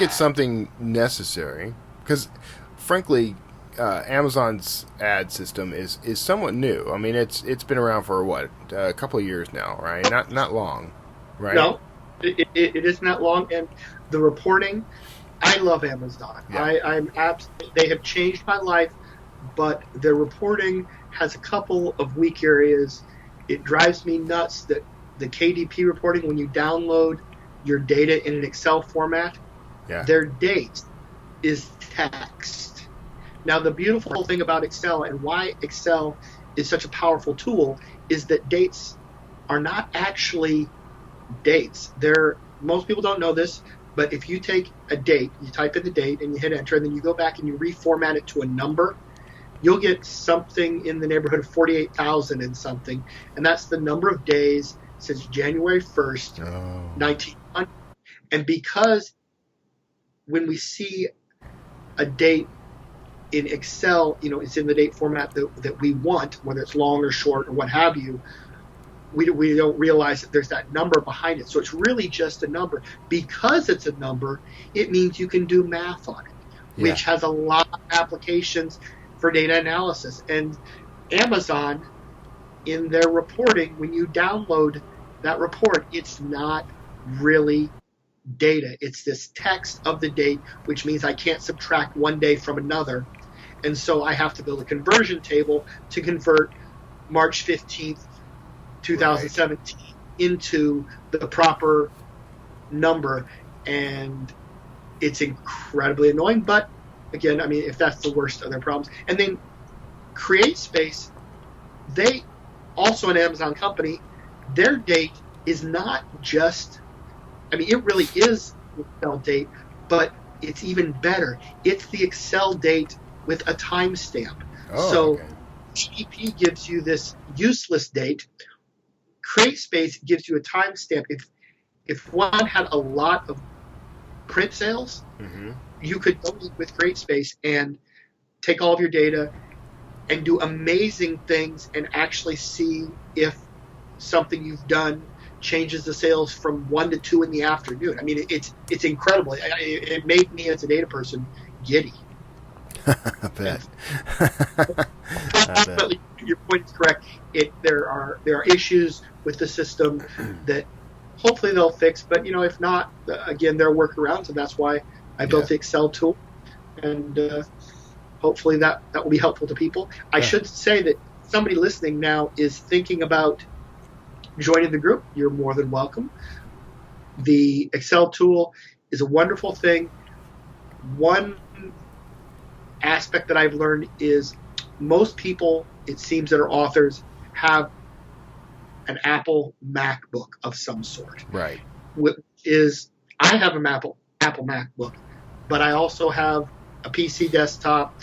it's something necessary because, frankly, Amazon's ad system is somewhat new. I mean, it's been around for a couple of years now, right? Not long, right? No, it isn't that long. And the reporting, I love Amazon. Yeah. They have changed my life, but their reporting has a couple of weak areas. It drives me nuts that the KDP reporting, when you download your data in an Excel format, their date is text. Now, the beautiful thing about Excel and why Excel is such a powerful tool is that dates are not actually dates. Most people don't know this, but if you take a date, you type in the date and you hit enter, and then you go back and you reformat it to a number, you'll get something in the neighborhood of 48,000 and something, and that's the number of days since January 1st, 1900. And because when we see a date in Excel, it's in the date format that we want, whether it's long or short or what have you, we don't realize that there's that number behind it. So it's really just a number. Because it's a number, it means you can do math on it, which has a lot of applications for data analysis. And Amazon, in their reporting, when you download that report, it's not really data. It's this text of the date, which means I can't subtract one day from another. And so I have to build a conversion table to convert March 15th, 2017 into the proper number. And it's incredibly annoying. But again, I mean, if that's the worst of their problems. And then CreateSpace, they also an Amazon company, their date is not just, I mean, it really is the Excel date, but it's even better. It's the Excel date with a timestamp. So GDP gives you this useless date, CreateSpace gives you a timestamp. If one had a lot of print sales, you could go in with CreateSpace and take all of your data and do amazing things and actually see if something you've done changes the sales from 1 to 2 in the afternoon. I mean, it's incredible. It made me as a data person giddy. I bet. Ultimately, your point is correct. There are issues with the system that hopefully they'll fix. But if not, again, there are workarounds, and that's why I built the Excel tool, and hopefully that will be helpful to people. I should say that somebody listening now is thinking about joining the group. You're more than welcome. The Excel tool is a wonderful thing. One aspect that I've learned is most people, it seems, that are authors have an Apple MacBook of some sort. Right. I have an Apple MacBook, but I also have a PC desktop.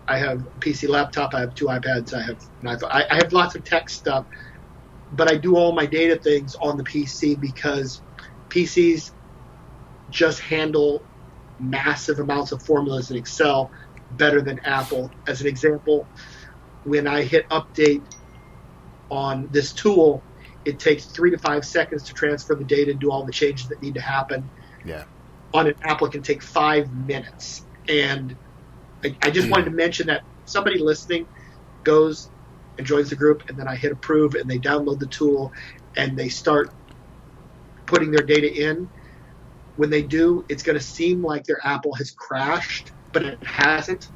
I have a PC laptop. I have 2 iPads. I have an iPhone. I have lots of tech stuff, but I do all my data things on the PC because PCs just handle massive amounts of formulas in Excel better than Apple. As an example, when I hit update on this tool, it takes 3 to 5 seconds to transfer the data and do all the changes that need to happen. Yeah. On an Apple, it can take 5 minutes. And I just wanted to mention that somebody listening goes and joins the group, and then I hit approve, and they download the tool, and they start putting their data in. When they do, it's going to seem like their Apple has crashed, but it hasn't.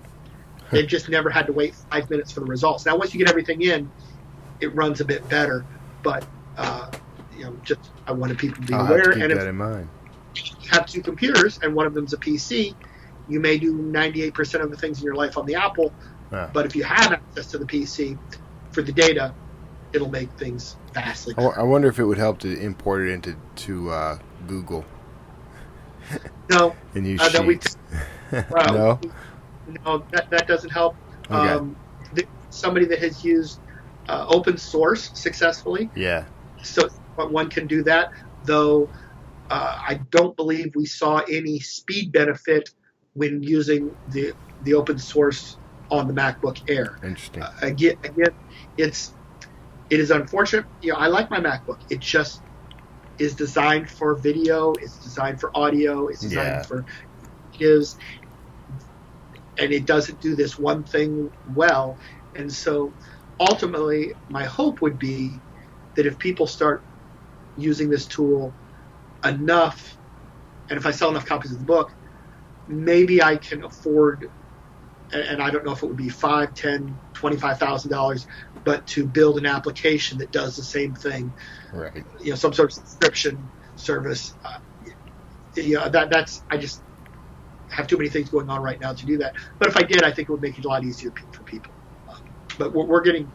They've just never had to wait 5 minutes for the results. Now, once you get everything in, it runs a bit better. But just I wanted people to be aware. Have to keep and that in mind. If you have 2 computers and one of them's a PC, you may do 98% of the things in your life on the Apple. But if you have access to the PC for the data, it'll make things vastly better. I wonder if it would help to import it into Google. No. And use Sheets. No, that doesn't help. Okay. Somebody that has used open source successfully. Yeah. So one can do that, though I don't believe we saw any speed benefit when using the open source on the MacBook Air. Interesting. Again, it is unfortunate. I like my MacBook. It just is designed for video. It's designed for audio. It's designed for videos, and it doesn't do this one thing well. And so, ultimately, my hope would be that if people start using this tool enough, and if I sell enough copies of the book, maybe I can afford, and I don't know if it would be $5,000, $10,000, $25,000, but to build an application that does the same thing, right? Some sort of subscription service. That's I just have too many things going on right now to do that. But if I did, I think it would make it a lot easier for people. But we're getting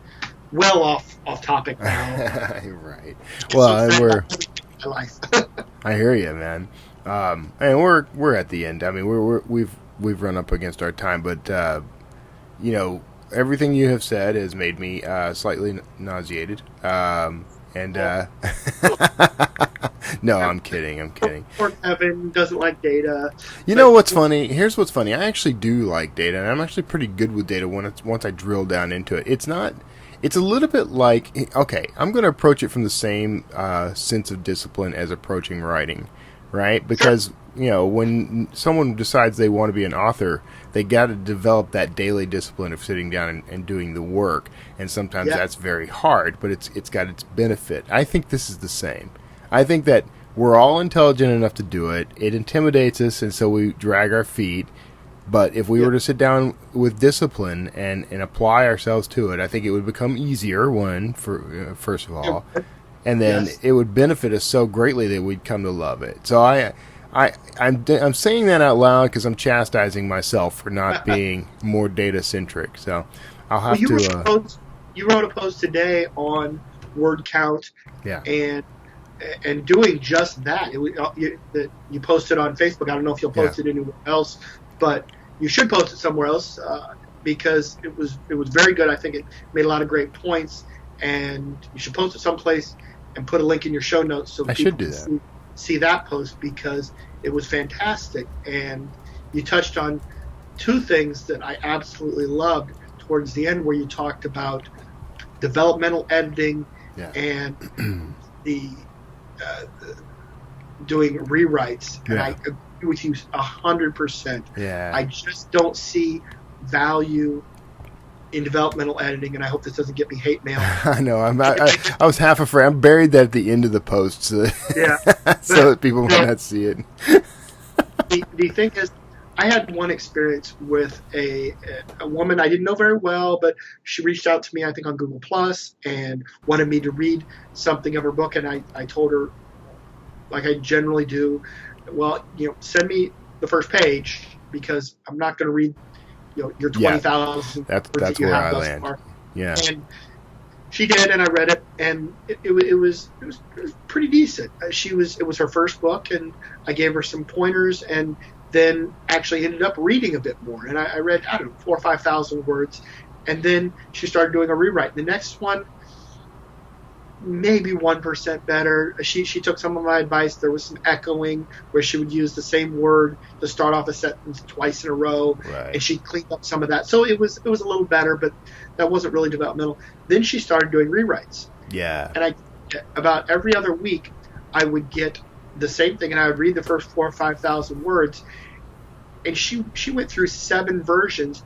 well off topic now. Right. Well, and we're. My life. I hear you, man. And we're at the end. I mean, we've run up against our time, but everything you have said has made me slightly nauseated. No, I'm kidding. Poor Kevin doesn't like data. You know what's funny? Here's what's funny. I actually do like data, and I'm actually pretty good with data once I drill down into it. It's a little bit like, okay, I'm going to approach it from the same sense of discipline as approaching writing, right? Because, when someone decides they want to be an author, they got to develop that daily discipline of sitting down and doing the work. And sometimes that's very hard, but it's got its benefit. I think this is the same. I think that we're all intelligent enough to do it. It intimidates us, and so we drag our feet. But if we were to sit down with discipline and apply ourselves to it, I think it would become easier, first of all. And then it would benefit us so greatly that we'd come to love it. So I'm saying that out loud because I'm chastising myself for not being more data-centric. So I'll have to... You wrote a post today on word count and doing just that. You posted on Facebook. I don't know if you'll post it anywhere else, but you should post it somewhere else because it was very good. I think it made a lot of great points, and you should post it someplace and put a link in your show notes so I people should do can see that post, because it was fantastic. And you touched on two things that I absolutely loved towards the end, where you talked about developmental editing and the doing rewrites. And I agree with you 100%. Yeah. I just don't see value in developmental editing, and I hope this doesn't get me hate mail. I know. I was half afraid. I buried that at the end of the post so that people might not see it. The thing is, I had one experience with a woman I didn't know very well, but she reached out to me, I think, on Google Plus, and wanted me to read something of her book. And I told her, like I generally do, well, send me the first page, because I'm not going to read, your 20,000 words that you where have I thus land. far. Yeah. And she did, and I read it, and it was pretty decent. It was her first book, and I gave her some pointers, and then actually ended up reading a bit more. And I read, 4,000 or 5,000 words, and then she started doing a rewrite. The next one, maybe 1% better. She took some of my advice. There was some echoing, where she would use the same word to start off a sentence twice in a row, and she cleaned up some of that. So it was a little better, but that wasn't really developmental. Then she started doing rewrites. Yeah. And about every other week, I would get the same thing, and I would read the first 4,000 or 5,000 words. And she went through 7 versions,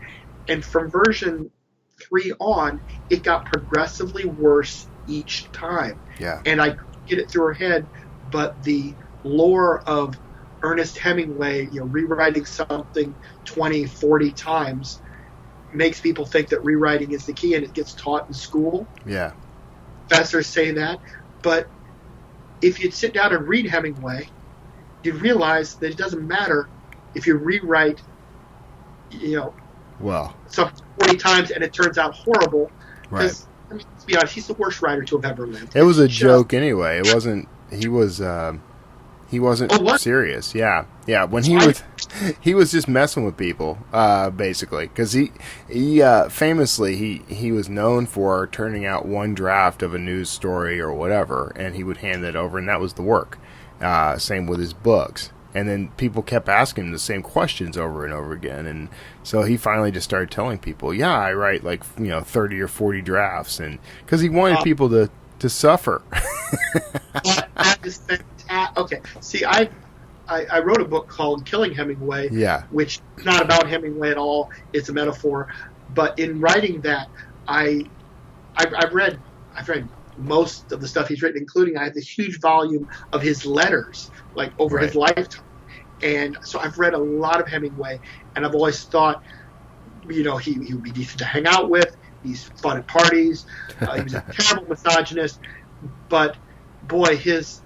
and from version 3 on, it got progressively worse each time. Yeah. And I couldn't get it through her head, but the lore of Ernest Hemingway, rewriting something 20, 40 times makes people think that rewriting is the key, and it gets taught in school. Yeah. Professors say that. But if you'd sit down and read Hemingway, you'd realize that it doesn't matter if you rewrite, something 40 times and it turns out horrible. Right. Let's be honest, he's the worst writer to have ever lived. It was a joke anyway. It wasn't. He wasn't serious. Yeah. When he was just messing with people, basically, because he famously he was known for turning out one draft of a news story or whatever, and he would hand that over, and that was the work. Same with his books. And then people kept asking him the same questions over and over again. And so he finally just started telling people, I write 30 or 40 drafts. And because he wanted people to suffer. That is fantastic. Okay. See, I wrote a book called Killing Hemingway, which is not about Hemingway at all. It's a metaphor. But in writing that, I've read most of the stuff he's written, including I have this huge volume of his letters, over his lifetime. And so I've read a lot of Hemingway, and I've always thought, he would be decent to hang out with. He's fun at parties. He was a terrible misogynist. But boy, his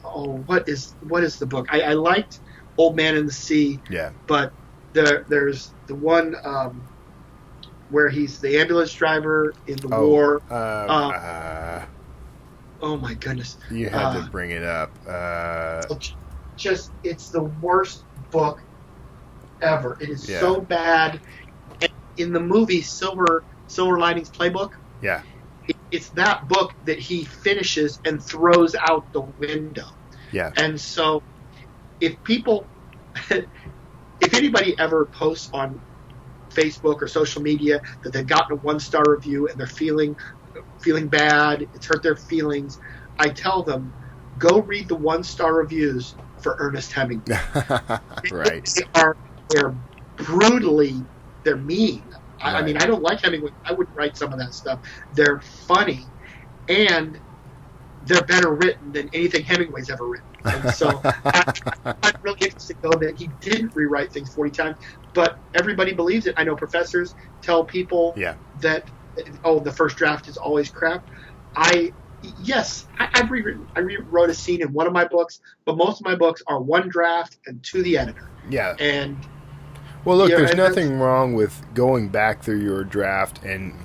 what is the book? I liked Old Man in the Sea. Yeah. But there's the one where he's the ambulance driver in the war. Oh my goodness! You had to bring it up. It's the worst book ever. It is so bad. And in the movie Silver Linings Playbook, it's that book that he finishes and throws out the window. Yeah. And so, if anybody ever posts on Facebook or social media that they've gotten a 1-star review and they're feeling bad, it's hurt their feelings, I tell them, go read the 1-star reviews for Ernest Hemingway. Right. They're mean. Right. I mean, I don't like Hemingway. I wouldn't write some of that stuff. They're funny, and they're better written than anything Hemingway's ever written. And so I'm really interested, though, that he didn't rewrite things 40 times, but everybody believes it. I know professors tell people that, the first draft is always crap. I rewrote a scene in one of my books, but most of my books are one draft and to the editor. Yeah. And well, look, there's nothing wrong with going back through your draft and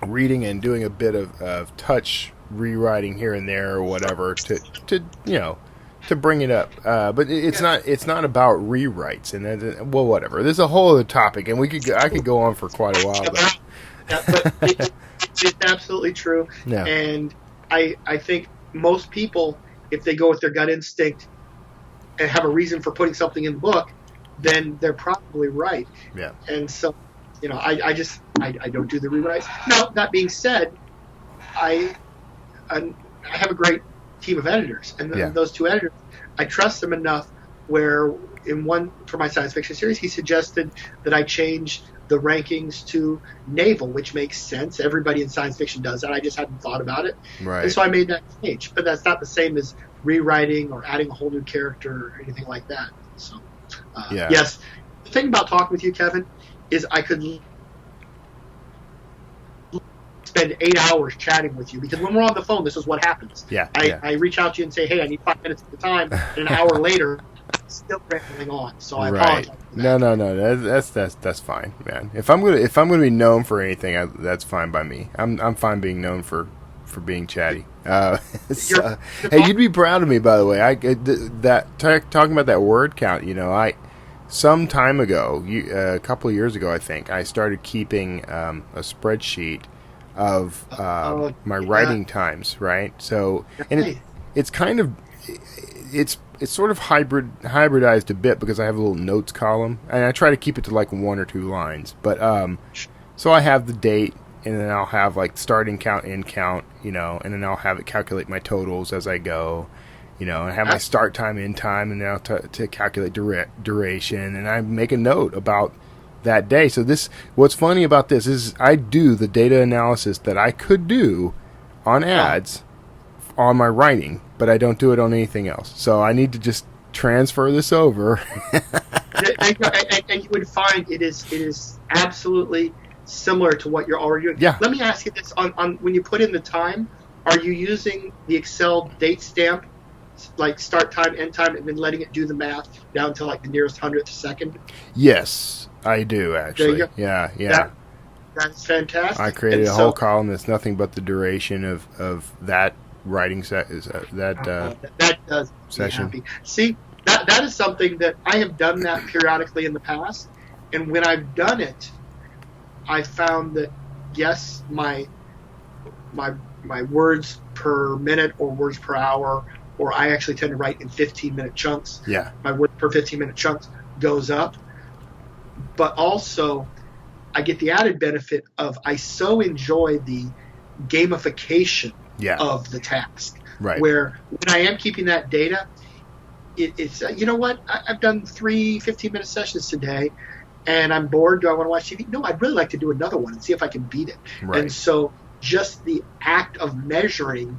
reading and doing a bit of touch rewriting here and there or whatever to bring it up. But it's not about rewrites and then, well, whatever. There's a whole other topic, and I could go on for quite a while. But it's absolutely true. Yeah. And I think most people, if they go with their gut instinct and have a reason for putting something in the book, then they're probably right. Yeah. And so, I don't do the rewrites. Now, that being said, I have a great team of editors, and those two editors, I trust them enough where in one, for my science fiction series, he suggested that I change the rankings to naval, which makes sense. Everybody in science fiction does that. I just hadn't thought about it. Right. And so I made that change. But that's not the same as rewriting or adding a whole new character or anything like that. So, yes. The thing about talking with you, Kevin, is I could spend 8 hours chatting with you, because when we're on the phone, this is what happens. I reach out to you and say, hey, I need 5 minutes at the time, and an hour later, still rambling on. So I apologize. No. That's fine, man. If I'm gonna be known for anything, that's fine by me. I'm fine being known for being chatty. Hey, you'd be proud of me, by the way. Talking about that word count. Some time ago, a couple of years ago, I think, I started keeping a spreadsheet of my writing times, right? So, and it's kind of it's sort of hybridized a bit, because I have a little notes column, and I try to keep it to like 1 or 2 lines. But so I have the date, and then I'll have like starting count, end count, and then I'll have it calculate my totals as I go. And I have my start time, end time, and now to calculate duration, and I make a note about that day. So what's funny about this is I do the data analysis that I could do on ads on my writing, but I don't do it on anything else. So I need to just transfer this over. and you would find it is absolutely similar to what you're already doing. Yeah. Let me ask you this: on when you put in the time, are you using the Excel date stamp, like start time, end time, and then letting it do the math down to like the nearest hundredth second? Yes, I do, actually. There you go. Yeah. That's fantastic. I created a whole column that's nothing but the duration of that writing that does session. Me happy. See, that is something that I have done that periodically in the past, and when I've done it, I found that yes, my words per minute or words per hour, or I actually tend to write in 15-minute chunks. Yeah. My word per 15-minute chunks goes up, but also I get the added benefit of I so enjoy the gamification of the task. Right. Where when I am keeping that data, it's you know what? I've done 3 15-minute sessions today, and I'm bored. Do I want to watch TV? No, I'd really like to do another one and see if I can beat it. Right. And so just the act of measuring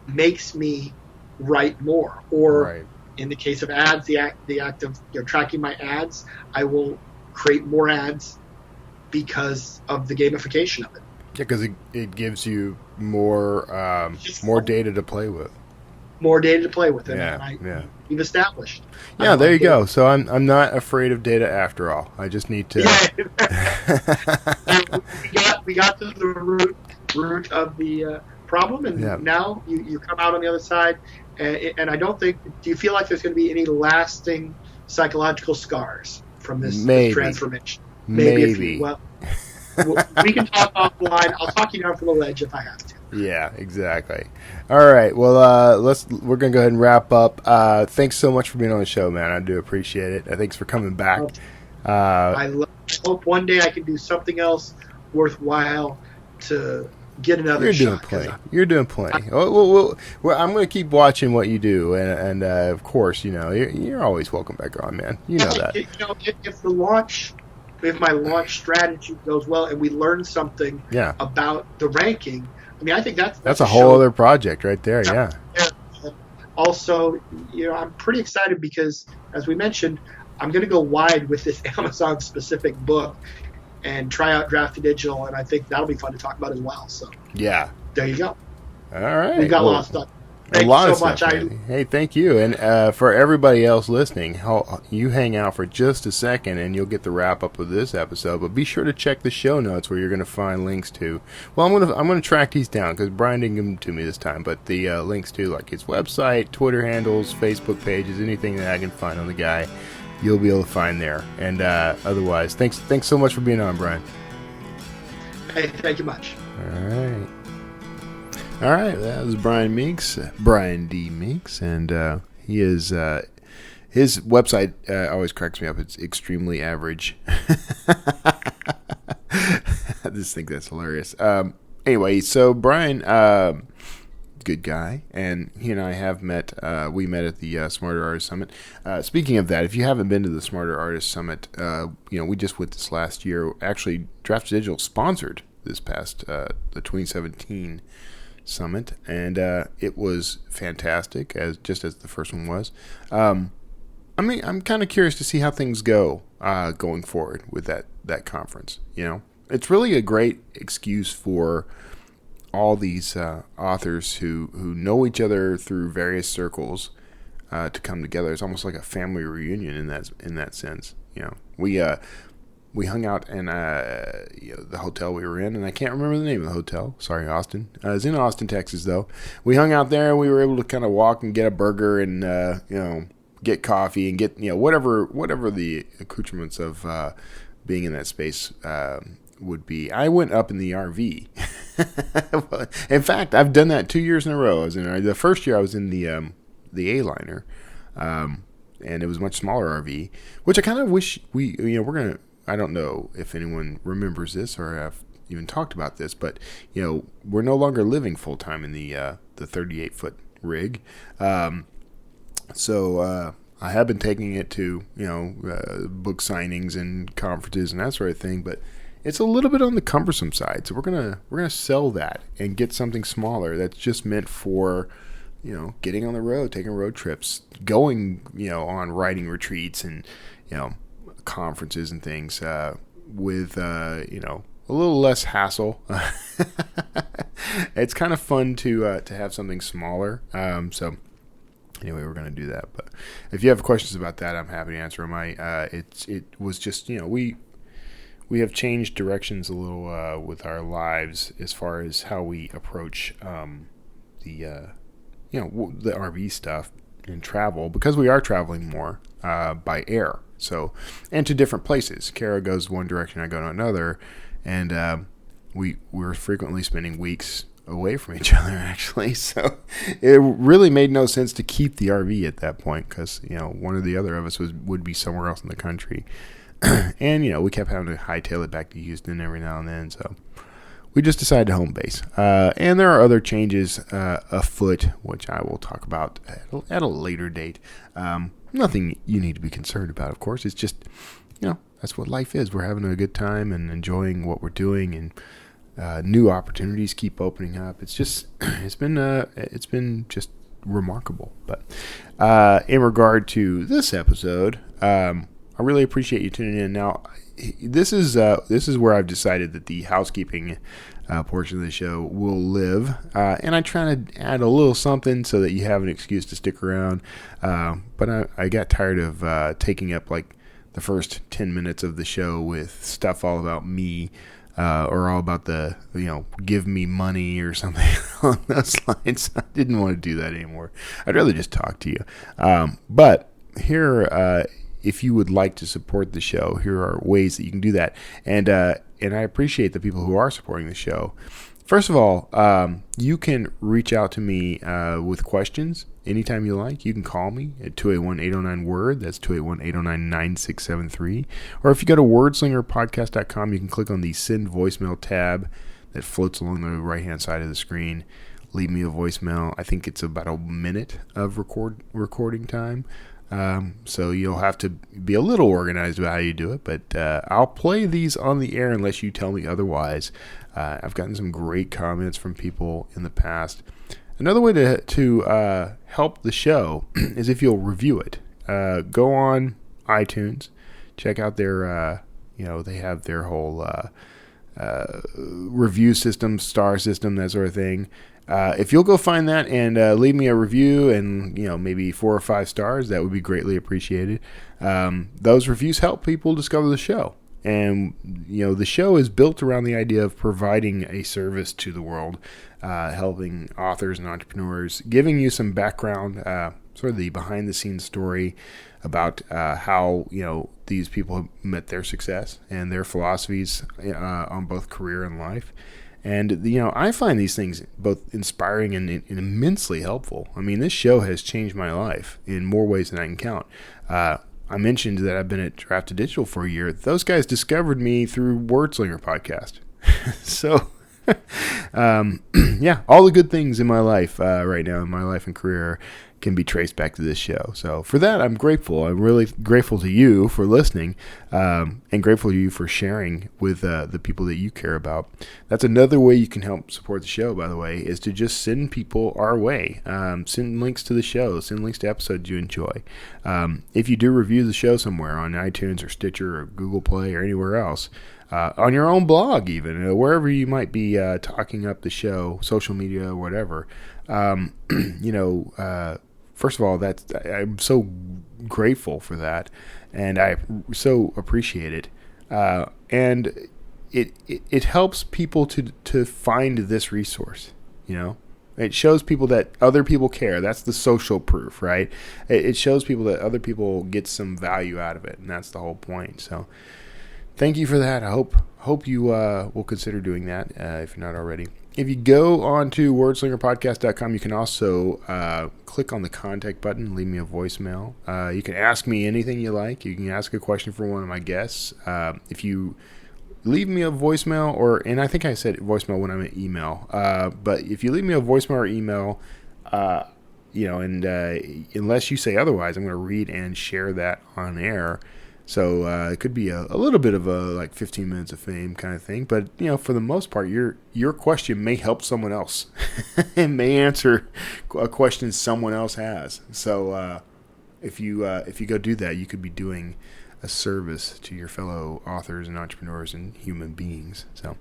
makes me write more. Or in the case of ads, the act of tracking my ads, I will create more ads because of the gamification of it. Yeah, because it gives you more data to play with. More data to play with, we've established. Yeah, there you go. So I'm not afraid of data after all. I just need to. we got to the root of the problem, and now you come out on the other side. And I don't think. Do you feel like there's going to be any lasting psychological scars from this transformation? Maybe. Well, we can talk offline. I'll talk you down from the ledge if I have to. Yeah, exactly. All right. Well, we're gonna go ahead and wrap up. Thanks so much for being on the show, man. I do appreciate it. Thanks for coming back. I hope one day I can do something else worthwhile to get another shot. You're doing plenty. Well, I'm going to keep watching what you do, and of course, you're always welcome back on, man. You know that. If my launch strategy goes well and we learn something about the ranking, I mean, I think that's a whole other project right there. Yeah. Also, I'm pretty excited because, as we mentioned, I'm going to go wide with this Amazon specific book and try out Draft to Digital, and I think that'll be fun to talk about as well. So there you go. All right, we got a lot of stuff. Thank you so much. Hey, thank you, and for everybody else listening, you hang out for just a second, and you'll get the wrap up of this episode. But be sure to check the show notes where you're going to find links to. Well, I'm gonna track these down because Brian didn't give them to me this time. But the links to like his website, Twitter handles, Facebook pages, anything that I can find on the guy, you'll be able to find there. And otherwise, thanks so much for being on, Brian. Hey, thank you much. All right. All right, that was Brian Meeks, Brian D. Meeks, and he is his website always cracks me up. It's extremely average. I just think that's hilarious. Anyway, so Brian, good guy, and he and I have met. We met at the Smarter Artist Summit. Speaking of that, if you haven't been to the Smarter Artist Summit, we just went this last year. Actually, Draft Digital sponsored this past the 2017 summit, and it was fantastic, as the first one was. I'm kind of curious to see how things go going forward with that conference. It's really a great excuse for all these authors who know each other through various circles to come together. It's almost like a family reunion in that sense. We hung out in the hotel we were in, and I can't remember the name of the hotel. Sorry, Austin. It was in Austin, Texas, though. We hung out there, and we were able to kind of walk and get a burger and get coffee and get whatever the accoutrements of being in that space would be. I went up in the RV. In fact, I've done that 2 years in a row. The first year I was in the A-liner, and it was a much smaller RV, which I kind of wish we're gonna. I don't know if anyone remembers this or have even talked about this, but we're no longer living full time in the 38-foot rig. So I have been taking it to book signings and conferences and that sort of thing, but it's a little bit on the cumbersome side. So we're gonna sell that and get something smaller that's just meant for getting on the road, taking road trips, going on writing retreats and conferences and things with a little less hassle. It's kind of fun to have something smaller. So anyway, we're going to do that. But if you have questions about that, I'm happy to answer them. It was just we have changed directions a little with our lives as far as how we approach the RV stuff and travel, because we are traveling more by air. So, and to different places. Kara goes one direction, I go to another, and we're frequently spending weeks away from each other, actually. So it really made no sense to keep the RV at that point, because one or the other of us would be somewhere else in the country, and we kept having to hightail it back to Houston every now and then. So we just decided to home base, and there are other changes afoot, which I will talk about at a later date. Nothing you need to be concerned about, of course. It's just, that's what life is. We're having a good time and enjoying what we're doing, and new opportunities keep opening up. It's just, it's been just remarkable. But in regard to this episode, I really appreciate you tuning in. Now, this is where I've decided that the housekeeping portion of the show will live, and I try to add a little something so that you have an excuse to stick around. But I got tired of taking up like the first 10 minutes of the show with stuff all about me, or all about the give me money or something along those lines. I didn't want to do that anymore. I'd rather just talk to you. But here, if you would like to support the show, here are ways that you can do that. And I appreciate the people who are supporting the show. First of all, you can reach out to me with questions anytime you like. You can call me at 281-809-WORD. That's 281-809-9673. Or if you go to wordslingerpodcast.com, you can click on the Send Voicemail tab that floats along the right-hand side of the screen. Leave me a voicemail. I think it's about a minute of recording time. So you'll have to be a little organized about how you do it, but I'll play these on the air unless you tell me otherwise. I've gotten some great comments from people in the past. Another way to help the show is if you'll review it. Go on iTunes, check out their, they have their whole review system, star system, that sort of thing. If you'll go find that and leave me a review and maybe 4 or 5 stars, that would be greatly appreciated. Those reviews help people discover the show, and the show is built around the idea of providing a service to the world, helping authors and entrepreneurs, giving you some background, sort of the behind the scenes story about how these people have met their success and their philosophies on both career and life. And, I find these things both inspiring and immensely helpful. I mean, this show has changed my life in more ways than I can count. I mentioned that I've been at Drafted Digital for a year. Those guys discovered me through Wordslinger podcast. So, yeah, all the good things in my life right now, in my life and career, can be traced back to this show. So for that, I'm grateful. I'm really grateful to you for listening, and grateful to you for sharing with the people that you care about. That's another way you can help support the show, by the way, is to just send people our way. Send links to the show, send links to episodes you enjoy. If you do review the show somewhere on iTunes or Stitcher or Google Play or anywhere else, on your own blog even, wherever you might be talking up the show, social media, or whatever, first of all, I'm so grateful for that, and I so appreciate it. And it helps people to find this resource. It shows people that other people care. That's the social proof, right? It shows people that other people get some value out of it, and that's the whole point. So, thank you for that. I hope you will consider doing that if you're not already. If you go on to wordslingerpodcast.com, you can also click on the contact button and leave me a voicemail. You can ask me anything you like. You can ask a question for one of my guests. If you leave me a voicemail, and I think I said voicemail when I meant email, but if you leave me a voicemail or email, and unless you say otherwise, I'm going to read and share that on air. So it could be a little bit of a 15 minutes of fame kind of thing, but for the most part, your question may help someone else. It may answer a question someone else has. So if you go do that, you could be doing a service to your fellow authors and entrepreneurs and human beings. So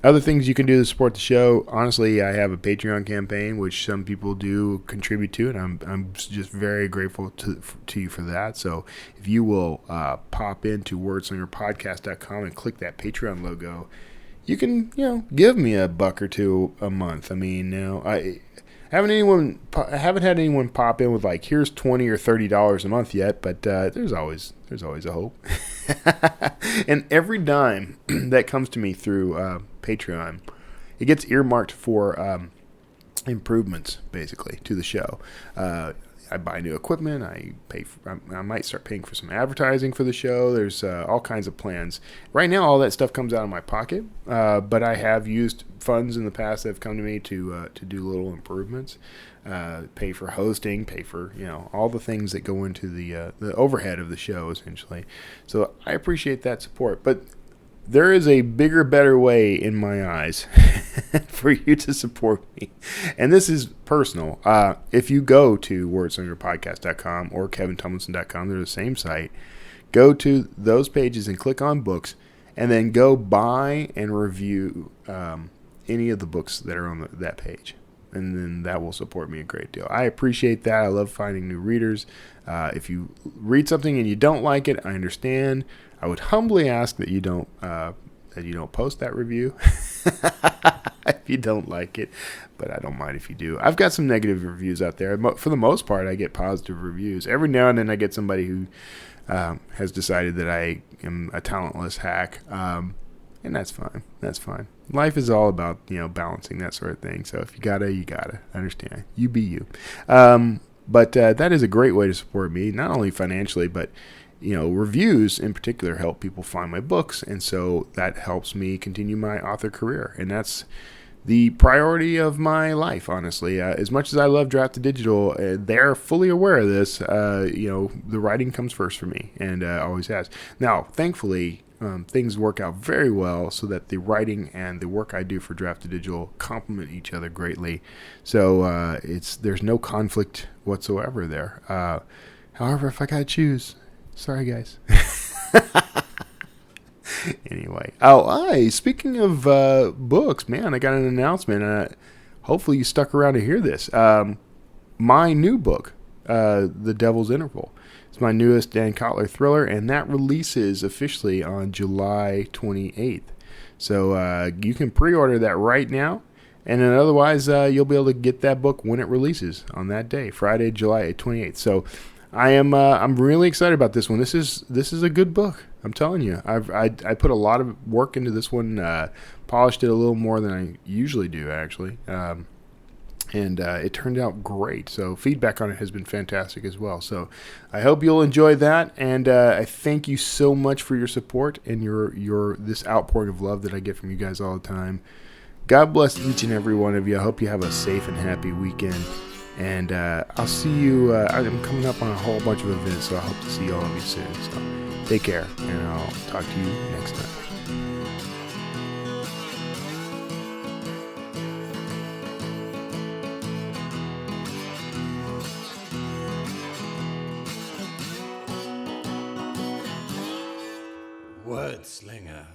other things you can do to support the show. Honestly, I have a Patreon campaign, which some people do contribute to, and I'm just very grateful to you for that. So if you will pop into wordslingerpodcast.com and click that Patreon logo, you can give me $1 or $2 a month. I mean, I haven't had anyone pop in with here's $20 or $30 a month yet, but there's always a hope. And every dime that comes to me through Patreon, it gets earmarked for improvements, basically, to the show. I buy new equipment. I might start paying for some advertising for the show. There's all kinds of plans. Right now, all that stuff comes out of my pocket, but I have used funds in the past that have come to me to do little improvements, pay for hosting, pay for all the things that go into the overhead of the show, essentially. So I appreciate that support, but there is a bigger, better way in my eyes for you to support me. And this is personal. If you go to wordslingerpodcast.com or kevintomlinson.com, they're the same site. Go to those pages and click on books, and then go buy and review any of the books that are on that page. And then that will support me a great deal. I appreciate that. I love finding new readers. If you read something and you don't like it, I understand. I would humbly ask that you don't post that review if you don't like it, but I don't mind if you do. I've got some negative reviews out there. For the most part, I get positive reviews. Every now and then I get somebody who has decided that I am a talentless hack, and that's fine. That's fine. Life is all about balancing that sort of thing. So if you gotta, you gotta. I understand. You be you. But that is a great way to support me, not only financially, but reviews in particular help people find my books, and so that helps me continue my author career, and that's the priority of my life, honestly. As much as I love Drafted Digital, they're fully aware of this. The writing comes first for me, and always has. Now, thankfully, things work out very well so that the writing and the work I do for Drafted Digital complement each other greatly. So there's no conflict whatsoever there. However, if I gotta choose, sorry guys. Anyway, speaking of books, man, I got an announcement. Hopefully you stuck around to hear this. My new book, The Devil's Interval. It's my newest Dan Kotler thriller, and that releases officially on July 28th. So you can pre-order that right now, and then otherwise you'll be able to get that book when it releases on that day, Friday, July 28th. So I'm really excited about this one. This is a good book. I'm telling you. I put a lot of work into this one. Polished it a little more than I usually do, actually. And it turned out great. So feedback on it has been fantastic as well. So I hope you'll enjoy that. And I thank you so much for your support and your this outpouring of love that I get from you guys all the time. God bless each and every one of you. I hope you have a safe and happy weekend. And I'll see you. I'm coming up on a whole bunch of events, so I hope to see all of you soon. So take care, and I'll talk to you next time. Word Slinger.